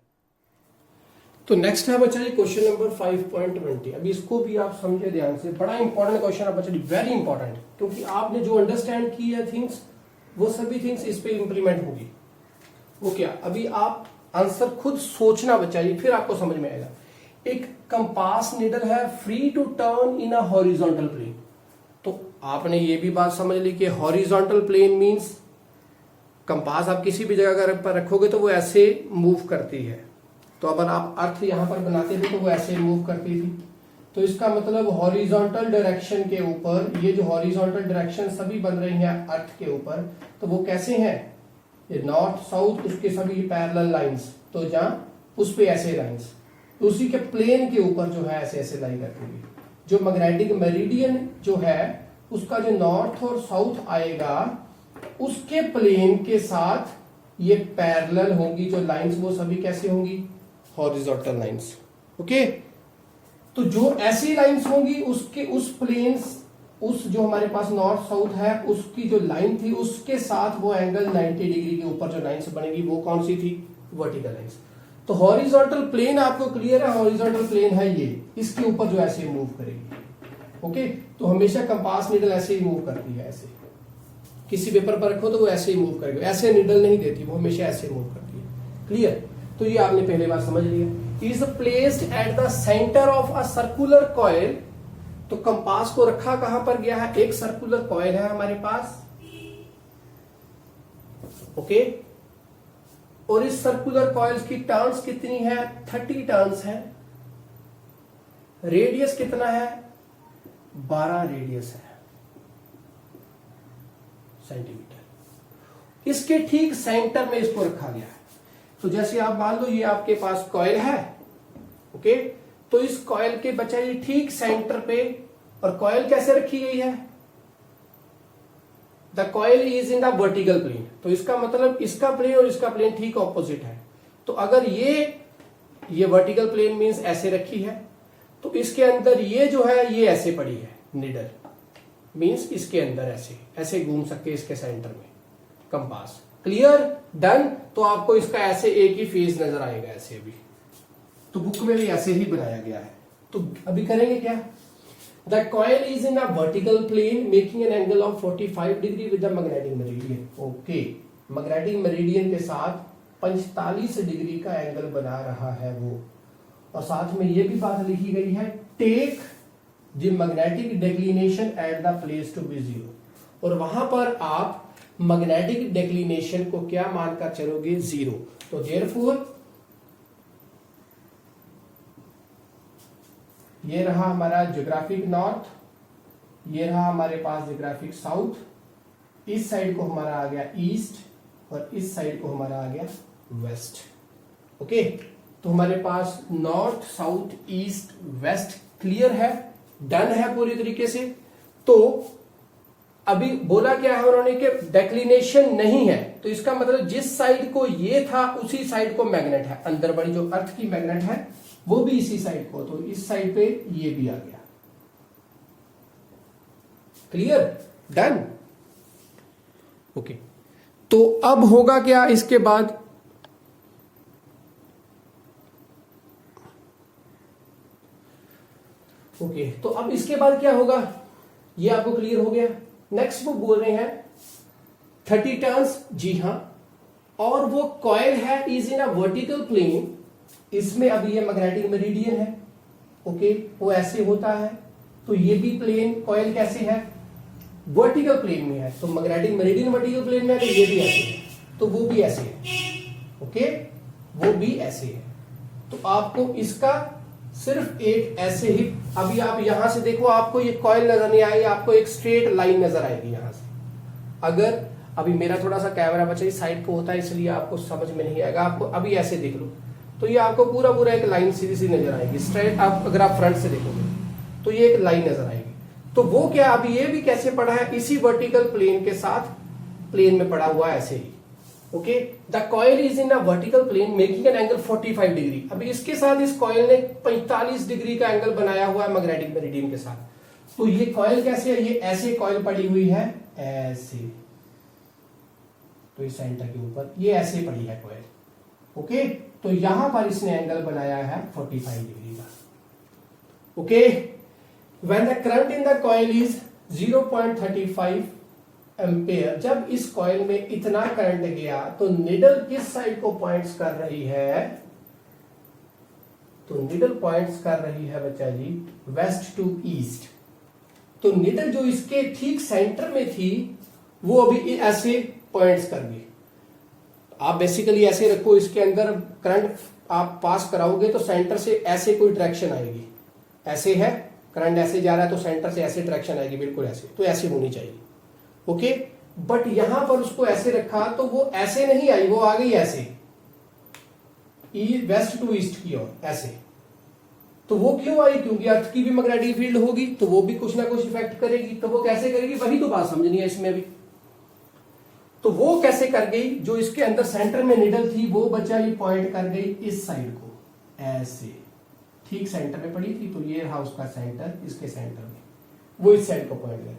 तो नेक्स्ट है बच्चा जी क्वेश्चन नंबर 5.20। अभी इसको भी आप समझे ध्यान से, बड़ा इंपॉर्टेंट क्वेश्चन है बच्चा जी, वेरी इंपॉर्टेंट, क्योंकि आपने जो अंडरस्टैंड की है थिंग्स, वो सभी थिंग्स इस पे इंप्लीमेंट होगी। वो क्या, अभी आप आंसर खुद सोचना बच्चा जी, फिर आपको समझ में आएगा। एक कंपास नीडल है free to turn in a horizontal plane. तो आपने ये भी बात समझ ली कि हॉरिजॉन्टल प्लेन मींस कंपास आप किसी भी जगह पर रखोगे तो वो ऐसे मूव करती है। तो अगर आप अर्थ यहां पर बनाते थे तो वो ऐसे मूव करती थी। तो इसका मतलब हॉरिजॉन्टल डायरेक्शन के ऊपर, ये जो हॉरिजॉन्टल डायरेक्शन सभी बन रही हैं अर्थ के ऊपर, तो वो कैसे हैं, ये नॉर्थ साउथ, उसके सभी पैरेलल लाइंस। तो जहां उस पे ऐसे लाइंस, तो उसी के प्लेन के ऊपर जो है ऐसे ऐसे लाई करती है। जो मैग्नेटिक मेरिडियन जो है उसका जो नॉर्थ और साउथ आएगा, उसके प्लेन के साथ ये पैरेलल होंगी जो लाइंस, वो सभी कैसे होंगी, हॉरिजॉन्टल लाइंस। ओके, तो जो ऐसी लाइंस होंगी उसके उस प्लेन्स, उस जो हमारे पास नॉर्थ साउथ है उसकी जो लाइन थी उसके साथ वो एंगल 90 डिग्री के ऊपर जो लाइंस बनेगी वो कौन सी थी, वर्टिकल लाइंस। तो हॉरिजॉन्टल प्लेन आपको क्लियर है, हॉरिजॉन्टल प्लेन है ये, इसके ऊपर जो ऐसे मूव करेगी। ओके, तो हमेशा कंपास नीडल ऐसे ही मूव करती है, ऐसे किसी पेपर पर रखो तो वो ऐसे ही मूव करेगी, ऐसे नीडल नहीं देती, वो हमेशा ऐसे मूव करती है। क्लियर? तो ये आपने पहले बार समझ लिया। Is placed at the centre of a circular coil, तो कंपास को रखा कहां पर गया है, एक सर्कुलर कॉइल है हमारे पास। ओके, और इस सर्कुलर कॉइल्स की टर्न्स कितनी है, 30 टर्न्स है। रेडियस कितना है, 12 रेडियस है सेंटीमीटर। इसके ठीक सेंटर में इसको रखा गया है। तो जैसे आप मान लो ये आपके पास कॉइल है, ओके, तो इस कॉइल के बच्चे ठीक सेंटर पे, और कॉइल कैसे रखी गई है, the coil is in the vertical plane. तो इसका मतलब इसका प्लेन और इसका प्लेन ठीक ऑपोजिट है। तो अगर ये वर्टिकल प्लेन मींस ऐसे रखी है, तो इसके अंदर ये जो है ये ऐसे पड़ी है निडल, मींस इसके अंदर ऐसे ऐसे घूम सकते इसके सेंटर में कंपास। क्लियर? डन? तो आपको इसका ऐसे एक ही फेस नजर आएगा ऐसे, अभी तो बुक में भी ऐसे ही बनाया गया है। तो अभी करेंगे क्या, the coil is in a vertical plane making an angle of 45 degree with the magnetic meridian. Okay, magnetic meridian के साथ 45 डिग्री का एंगल बना रहा है वो, और साथ में ये भी बात लिखी गई है, take the magnetic declination at the place to be 0। और वहां पर आप मैग्नेटिक डिक्लिनेशन को क्या मानकर चलोगे, 0। तो देयरफॉर ये रहा हमारा ज्योग्राफिक नॉर्थ, ये रहा हमारे पास ज्योग्राफिक साउथ, इस साइड को हमारा आ गया ईस्ट और इस साइड को हमारा आ गया वेस्ट। ओके, तो हमारे पास north south east west clear है, डन है पूरी तरीके से। तो अभी बोला क्या है उन्होंने कि डेक्लिनेशन नहीं है, तो इसका मतलब जिस साइड को ये था उसी साइड को मैग्नेट है, अंदर बड़ी जो अर्थ की मैग्नेट है वो भी इसी साइड को, तो इस साइड पे ये भी आ गया। क्लियर? डन? ओके, तो अब होगा क्या इसके बाद, ओके, तो अब इसके बाद क्या होगा ये आपको क्लियर हो गया। नेक्स्ट वो बोल रहे हैं 30 टर्न्स, जी हां, और वो कॉइल है is in a vertical plane, इसमें अभी ये मैग्नेटिक मेरिडियन है। ओके, वो ऐसे होता है, तो ये भी प्लेन कॉइल कैसे है, वर्टिकल प्लेन में है। तो मैग्नेटिक मेरिडियन वर्टिकल प्लेन में है, तो ये भी ऐसे है, तो वो भी ऐसे है। ओके, वो भी ऐसे है। तो आपको इसका सिर्फ एक ऐसे ही, अभी आप यहां से देखो, आपको ये कॉइल नजर नहीं आएगी, आपको एक स्ट्रेट लाइन नजर आएगी यहां से। अगर अभी मेरा थोड़ा सा कैमरा बच्चा इस साइड को होता है इसलिए आपको समझ में नहीं आएगा, आपको अभी ऐसे देख लो तो ये आपको पूरा पूरा एक लाइन सीधी सी नजर आएगी स्ट्रेट। आप अगर आप फ्रंट से देखोगे तो ये एक लाइन नजर आएगी। तो वो क्या, अभी ये भी कैसे पड़ा है, इसी वर्टिकल प्लेन के साथ प्लेन में पड़ा हुआ है ऐसे ही। Okay, the coil is in a vertical plane making an angle 45 degree. अभी इसके साथ इस कॉइल ने 45 डिग्री का एंगल बनाया हुआ है मैग्नेटिक मेरिडियन के साथ। तो ये कॉइल कैसे है, ये ऐसे कॉइल पड़ी हुई है ऐसे, तो इस सेंटर के ऊपर ये ऐसे पड़ी है कॉइल। ओके, तो यहां पर इसने एंगल बनाया है 45 डिग्री का। Okay, when the current in the coil is 0.35 ampere, जब इस कॉइल में इतना करंट गया तो निडल किस साइड को पॉइंट्स कर रही है, तो निडल पॉइंट्स कर रही है बच्चा जी वेस्ट टू ईस्ट। तो निडल जो इसके ठीक सेंटर में थी वो अभी ऐसे पॉइंट्स कर गई। आप बेसिकली ऐसे रखो, इसके अंदर करंट आप पास कराओगे तो सेंटर से ऐसे कोई डायरेक्शन आएगी, ऐसे है करंट ऐसे जा रहा है तो सेंटर से ऐसे डायरेक्शन आएगी, बिल्कुल ऐसे, तो ऐसे होनी चाहिए। ओके, बट यहां पर उसको ऐसे रखा तो वो ऐसे नहीं आई, वो आ गई ऐसे वेस्ट टू ईस्ट की ओर ऐसे। तो वो क्यों आई, क्योंकि अर्थ की भी मैग्नेटिक फील्ड होगी तो वो भी कुछ ना कुछ इफेक्ट करेगी। तो वो कैसे करेगी, वही तो बात समझनी है इसमें भी। तो वो कैसे कर गई, जो इसके अंदर सेंटर में निडल थी वो बच्चा ये पॉइंट कर गई इस साइड को ऐसे, ठीक सेंटर में पड़ी थी, तो ये रहा उसका सेंटर, इसके सेंटर में वो इस साइड को पॉइंट कर गई।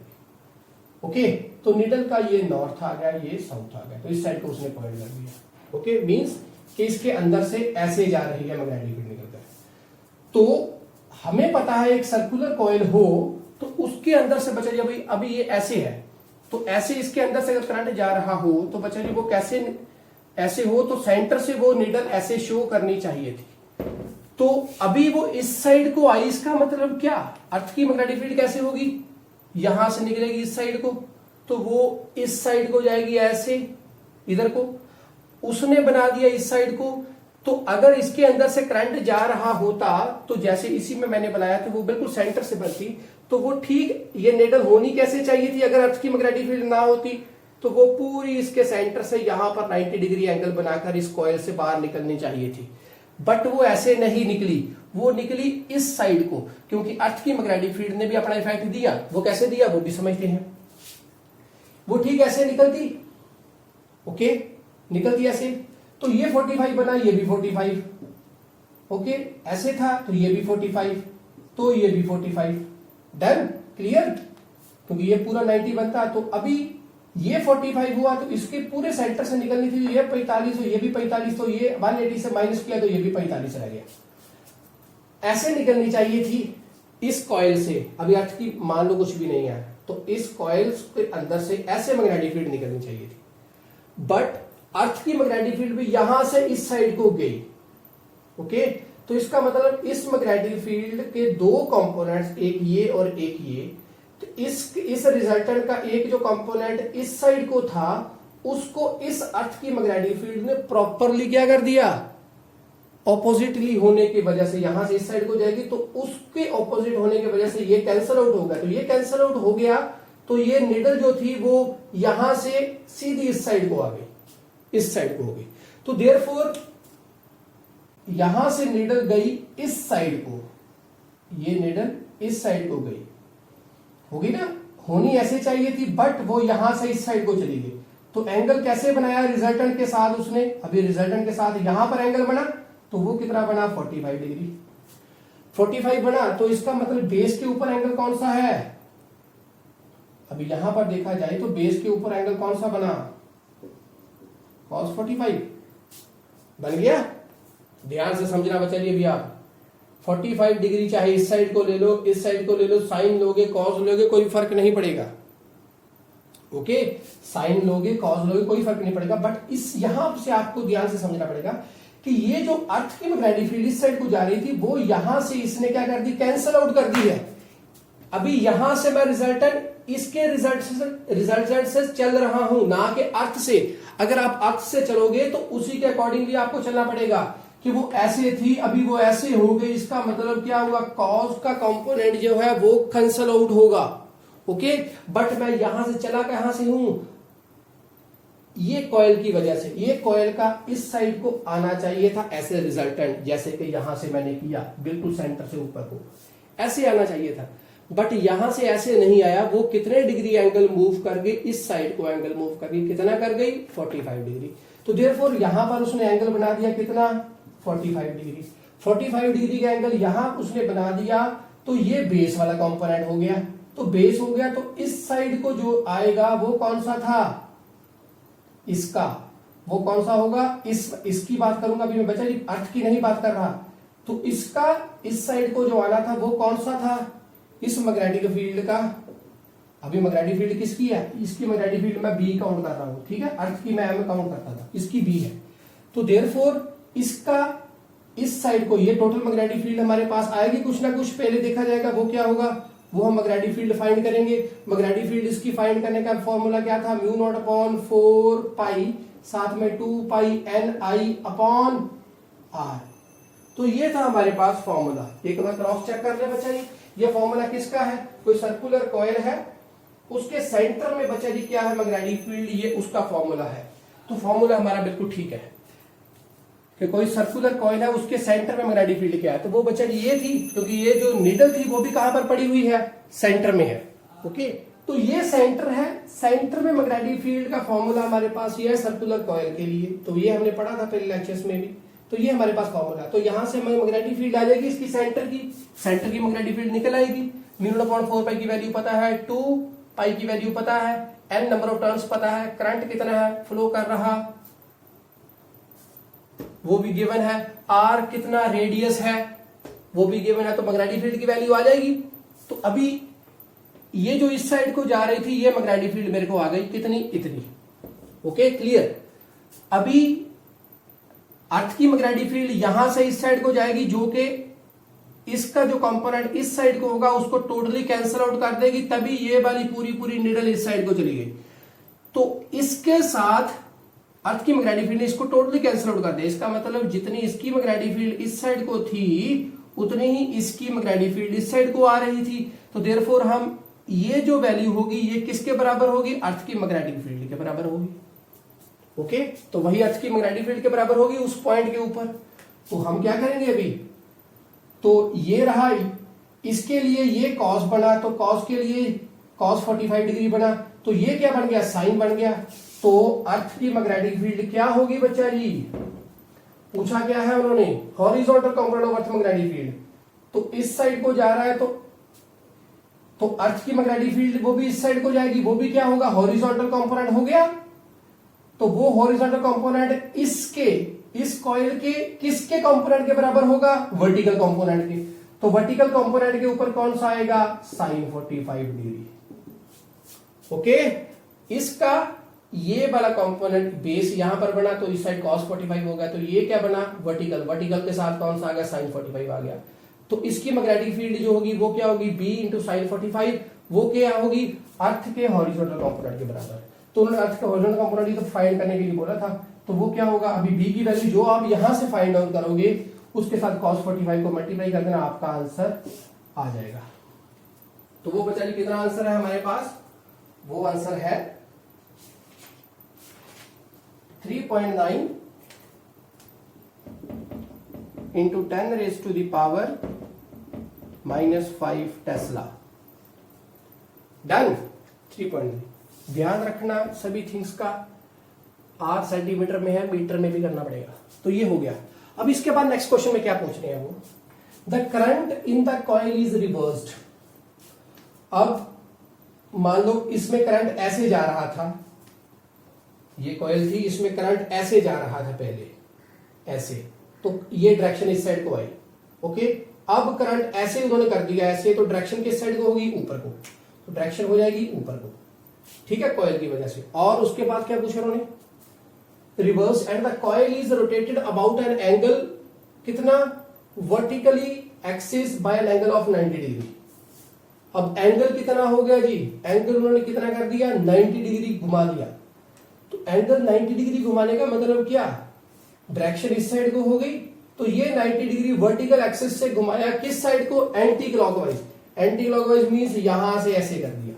ओके, तो निडल का ये नॉर्थ आ गया, ये साउथ आ गया, तो इस साइड को उसने पॉइंट कर दिया। ओके, मींस कि इसके अंदर से ऐसे जा रही है मैग्नेटिक फील्ड निकलकर। तो हमें पता है एक सर्कुलर कॉइल हो तो उसके अंदर से बच्चा जी अभी ये ऐसे है, तो ऐसे इसके अंदर से अगर करंट जा रहा हो तो बच्चा जी वो कैसे ऐसे हो, तो सेंटर से वो नीडल ऐसे शो करनी चाहिए थी। तो अभी वो इस साइड को आई, इसका मतलब क्या, अर्थ की मैग्नेटिक फील्ड कैसे होगी, यहां से निकलेगी इस साइड को, तो वो इस साइड को जाएगी ऐसे इधर को, उसने बना दिया इस साइड को। तो अगर इसके अंदर से करंट जा रहा होता तो जैसे इसी में मैंने बनाया तो वो बिल्कुल सेंटर से बनती, तो वो ठीक ये निडल होनी कैसे चाहिए थी, अगर अर्थ की मैग्नेटिक फील्ड ना होती तो वो पूरी इसके सेंटर से यहां पर 90 डिग्री एंगल बनाकर इस कॉइल से बाहर निकलनी चाहिए थी। बट वो ऐसे नहीं निकली, वो निकली इस साइड को, क्योंकि अर्थ की मैग्नेटिक फील्ड ने भी अपना इफेक्ट दिया। वो कैसे दिया वो भी समझते हैं। वो ठीक ऐसे निकलती, ओके, निकलती ऐसे, तो ये 45 बना, ये भी 45, ओके, ऐसे था तो ये भी 45, तो ये भी 45, डन, क्लियर, क्योंकि ये पूरा 90 बनता। तो अभी ये 45 हुआ तो इसके पूरे सेंटर से निकलनी थी, ये 45 और ये भी 45, तो ये 180 से माइनस किया तो ये भी 45 रह गया। ऐसे निकलनी चाहिए थी इस कॉइल से, अभी अर्थ की मान लो कुछ भी नहीं है, तो इस कॉइल के अंदर से ऐसे मैग्नेटिक फील्ड निकलनी चाहिए थी। बट अर्थ की मैग्नेटिक फील्ड भी यहां से इस साइड को गई, ओके, तो इसका मतलब इस मैग्नेटिक फील्ड के दो कंपोनेंट्स, एक ये और एक ये, तो इस रिजल्टेंट का एक जो कंपोनेंट इस साइड को था उसको इस अर्थ की मैग्नेटिक फील्ड ने प्रॉपरली क्या कर दिया, ऑपोजिटली होने की वजह से यहां से इस साइड को जाएगी, तो उसके ऑपोजिट होने की वजह से ये कैंसिल आउट हो गया, तो ये कैंसिल आउट हो गया, तो ये निडल जो थी वो यहां से सीधी इस साइड को आ गई, इस साइड को हो गई। तो देयरफॉर यहां से निडल गई इस साइड को, ये निडल इस साइड को गई, होगी ना, होनी ऐसे चाहिए थी, बट वो यहां से इस साइड को चली गई। तो एंगल कैसे बनाया रिजल्टेंट के साथ उसने, अभी रिजल्टेंट के साथ यहां पर एंगल बना, तो वो कितना बना 45 डिग्री, 45 बना, तो इसका मतलब बेस के ऊपर एंगल कौन सा है, अभी यहां पर देखा जाए तो बेस के ऊपर एंगल कौन सा बना, cos 45 बन गया। ध्यान से समझना बच्चा जी, अभी आप 45 डिग्री चाहे इस साइड को ले लो, इस साइड को ले लो, साइन लोगे कॉस लोगे कोई फर्क नहीं पड़ेगा, ओके, साइन लोगे कॉस लोगे कोई फर्क नहीं पड़ेगा। बट इस यहां से आपको ध्यान से समझना पड़ेगा कि ये जो अर्थ की मैग्नेटिक फील्ड इस साइड को जा रही थी वो यहां से इसने क्या कर दी, कैंसल आउट कर दी है। अभी यहां से मैं रिजल्टेंट इसके रिजल्टेंट से चल रहा हूं, ना कि अर्थ से। अगर आप अर्थ से चलोगे तो उसी के अकॉर्डिंगली आपको चलना पड़ेगा कि वो ऐसे थी, अभी वो ऐसे हो गई, इसका मतलब क्या हुआ, कॉस का कंपोनेंट जो है वो कैंसल आउट होगा, ओके। बट मैं यहां से चला कहां से हूं, ये कॉइल की वजह से, ये कॉइल का इस साइड को आना चाहिए था ऐसे रिजल्टेंट, जैसे कि यहां से मैंने किया, बिल्कुल सेंटर से ऊपर को ऐसे आना चाहिए था, बट यहां से ऐसे नहीं आया। वो कितने डिग्री एंगल मूव कर गई, इस साइड को एंगल मूव कर गई, कितना कर गई 45 डिग्री। तो देयरफॉर यहां पर उसने एंगल बना दिया कितना 45 डिग्री, 45 डिग्री का एंगल यहां उसने बना दिया, तो ये बेस वाला कंपोनेंट हो गया, तो बेस हो गया, तो इस साइड को जो आएगा वो कौन सा था, इसका, वो कौन सा होगा, इसकी बात करूंगा अभी मैं बच्चा जी, अर्थ की नहीं बात कर रहा। तो इसका इस साइड को जो आना था वो कौन सा था, इस मैग्नेटिक फील्ड का। अभी मैग्नेटिक फील्ड किसकी है, इसकी मैग्नेटिक फील्ड मैं बी काउंट कर रहा हूं, ठीक है, अर्थ की मैं एम काउंट करता था, इसकी बी है। तो देयरफॉर इसका इस साइड को, ये टोटल मैग्नेटिक फील्ड हमारे पास आएगी कुछ ना कुछ, पहले देखा जाएगा वो क्या होगा, वो हम मैग्नेटिक फील्ड फाइंड करेंगे। मैग्नेटिक फील्ड इसकी फाइंड करने का फॉर्मूला क्या था, म्यू नॉट अपॉन 4 पाई, साथ में 2 पाई एन आई अपॉन आर। तो ये था हमारे पास फॉर्मूला, एक बार क्रॉस चेक कर ले बच्चा जी, ये फॉर्मूला किसका है, कोई सर्कुलर कॉइल है, उसके सेंटर में बच्चा जी क्या है मैग्नेटिक फील्ड, ये उसका फॉर्मूला है। तो फॉर्मूला हमारा बिल्कुल ठीक है कि कोई सर्कुलर कॉइल है, उसके सेंटर में मैग्नेटिक फील्ड क्या है, तो वो बच्चा जी ये थी, क्योंकि ये जो नीडल थी वो भी कहां पर पड़ी हुई है, सेंटर में है, ओके। तो ये सेंटर है, सेंटर में मैग्नेटिक फील्ड का फॉर्मूला हमारे पास ये है सर्कुलर कॉइल के लिए, तो ये हमने पढ़ा था पहले लेक्चर्स में भी। तो ये हमारे पास फॉर्मूला, तो यहां से हमें मैग्नेटिक फील्ड आ जाएगी इसकी सेंटर की मैग्नेटिक फील्ड निकल आएगी। म्यू नॉट अपॉन 4 पाई की वैल्यू पता है, 2 पाई की वैल्यू पता है, एन नंबर ऑफ टर्न्स पता है, करंट कितना है फ्लो कर रहा, वो भी गिवन है, आर कितना रेडियस है वो भी गिवन है, तो मैग्नेटिक फील्ड की वैल्यू आ जाएगी। तो अभी ये जो इस साइड को जा रही थी ये मैग्नेटिक फील्ड मेरे को आ गई कितनी, इतनी। Okay clear. अभी अर्थ की मैग्नेटिक फील्ड यहां से इस साइड को जाएगी, जो कि इसका जो कंपोनेंट इस साइड को होगा उसको टोटली कैंसिल आउट कर देगी, तभी ये वाली पूरी पूरी नीडल इस साइड को चली गई। तो इसके साथ अर्थ की मैग्नेटिक फील्ड इसको टोटली कैंसिल आउट कर दे। इसका मतलब जितनी इसकी मैग्नेटिक फील्ड इस साइड को थी उतनी ही इसकी मैग्नेटिक फील्ड इस साइड को आ रही थी। तो देयरफॉर हम ये जो वैल्यू होगी ये किसके बराबर होगी, अर्थ की मैग्नेटिक फील्ड के बराबर होगी। ओके, तो वही अर्थ की मैग्नेटिक फील्ड के बराबर होगी उस पॉइंट के ऊपर। तो हम क्या करेंगे अभी, तो ये रहा, इसके लिए ये कॉस बना, तो कॉस के लिए कॉस 45 डिग्री बना, तो ये क्या बन गया, साइन बन गया। तो अर्थ की मैग्नेटिक फील्ड क्या होगी बच्चा जी, पूछा क्या है उन्होंने, horizontal component of earth magnetic field. तो इस साइड को जा रहा है तो अर्थ की मैग्नेटिक फील्ड वो भी इस साइड को जाएगी, वो भी क्या होगा, हॉरिजॉन्टल कंपोनेंट हो गया। तो वो हॉरिजॉन्टल कंपोनेंट इसके, इस कॉइल के किसके कंपोनेंट के बराबर होगा, वर्टिकल कंपोनेंट के। तो वर्टिकल कंपोनेंट के ऊपर कौन सा आएगा, साइन 45 डिग्री। ओके, इसका ये वाला कंपोनेंट बेस यहां पर बना, तो इस साइड cos 45 हो गया, तो ये क्या बना, वर्टिकल, वर्टिकल के साथ कौन सा आ गया, साइन 45 आ गया। तो इसकी मैग्नेटिक फील्ड जो होगी वो क्या होगी, b इंटू साइन 45, वो क्या होगी, अर्थ के हॉरिजॉन्टल कंपोनेंट के बराबर। तो उन्होंने अर्थ के हॉरिजॉन्टल कंपोनेंट तो फाइंड करने के लिए बोला था, तो वो क्या होगा, अभी b की वैल्यू जो आप यहां से फाइंड आउट करोगे उसके साथ cos 45 को मल्टीप्लाई कर देना, आपका आंसर आ जाएगा। तो वो बचा कितना आंसर है हमारे पास, वो आंसर है 3.9 into 10 raise to the power -5 tesla. Done. 3.9। ध्यान रखना सभी थिंग्स का, आर सेंटीमीटर में है, मीटर में भी करना पड़ेगा। तो ये हो गया। अब इसके बाद नेक्स्ट क्वेश्चन में क्या पूछ रहे हैं वो, the current in the coil is reversed. अब मान लो इसमें करंट ऐसे जा रहा था, ये कॉइल थी, इसमें करंट ऐसे जा रहा था पहले, ऐसे, तो ये डायरेक्शन इस साइड को आई। ओके, अब करंट ऐसे उन्होंने कर दिया ऐसे, तो डायरेक्शन किस साइड को होगी, ऊपर को, तो डायरेक्शन हो जाएगी ऊपर को, ठीक है, कॉइल की वजह से। और उसके बाद क्या पूछा उन्होंने, reverse and the coil is rotated about an angle कितना, vertically axis by an angle of 90 degree. अब एंगल कितना हो गया जी, एंगल उन्होंने कितना कर दिया, 90 डिग्री घुमा दिया। तो एंगल 90 डिग्री घुमाने का मतलब क्या, डायरेक्शन इस साइड को हो गई, तो ये 90 डिग्री वर्टिकल एक्सिस से घुमाया किस साइड को, anti clockwise. Anti clockwise means यहां से ऐसे कर दिया।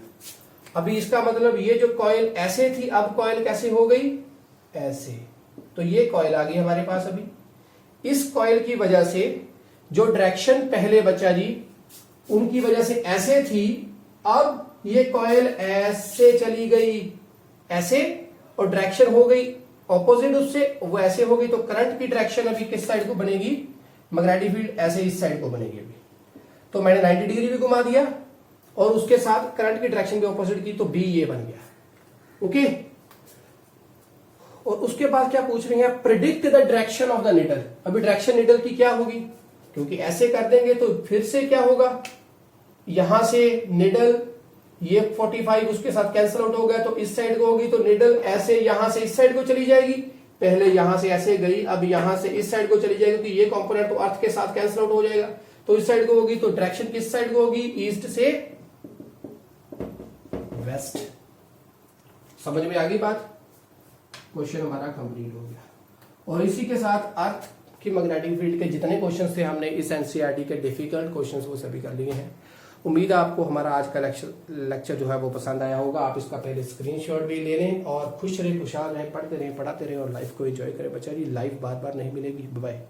अभी इसका मतलब ये जो कॉइल ऐसे थी, अब कॉइल कैसे हो गई, ऐसे। तो ये कॉइल आ गई हमारे पास। अभी इस कॉइल की वजह से जो डायरेक्शन पहले बच्चा जी उनकी वजह से ऐसे थी, अब ये कॉइल ऐसे चली गई, ऐसे, और डायरेक्शन हो गई ऑपोजिट उससे, वो ऐसे हो गई। तो करंट की डायरेक्शन अभी किस साइड को बनेगी, मैग्नेटिक फील्ड ऐसे इस साइड को बनेगी। अभी तो मैंने 90 डिग्री भी घुमा दिया और उसके साथ करंट की डायरेक्शन भी ऑपोजिट की, तो बी ये बन गया। ओके, और उसके बाद क्या पूछ रहे हैं, predict the direction of the needle. अभी डायरेक्शन निडल की क्या होगी, क्योंकि ऐसे कर देंगे तो फिर से क्या होगा, यहां से निडल ये 45 उसके साथ कैंसिल आउट हो गया, तो इस साइड को होगी, तो निडल ऐसे यहां से इस साइड को चली जाएगी, पहले यहां से ऐसे गई, अब यहां से इस साइड को चली जाएगी, तो ये कंपोनेंट तो अर्थ के साथ कैंसिल आउट हो जाएगा, तो इस साइड को होगी। तो डायरेक्शन किस साइड को होगी, ईस्ट से वेस्ट। समझ में आ गई बात, क्वेश्चन हमारा कंप्लीट हो गया। और इसी के साथ अर्थ की मैग्नेटिक फील्ड के जितने क्वेश्चंस थे हमने इस एनसीईआरटी के डिफिकल्ट क्वेश्चंस वो सभी कर लिए हैं। उम्मीद है आपको हमारा आज का लेक्चर जो है वो पसंद आया होगा। आप इसका पहले स्क्रीनशॉट भी ले लें और खुश रहें, खुशहाल रहें, पढ़ते रहें, पढ़ाते रहें और लाइफ को एंजॉय करें। बच्चा जी लाइफ बार बार नहीं मिलेगी। बाय।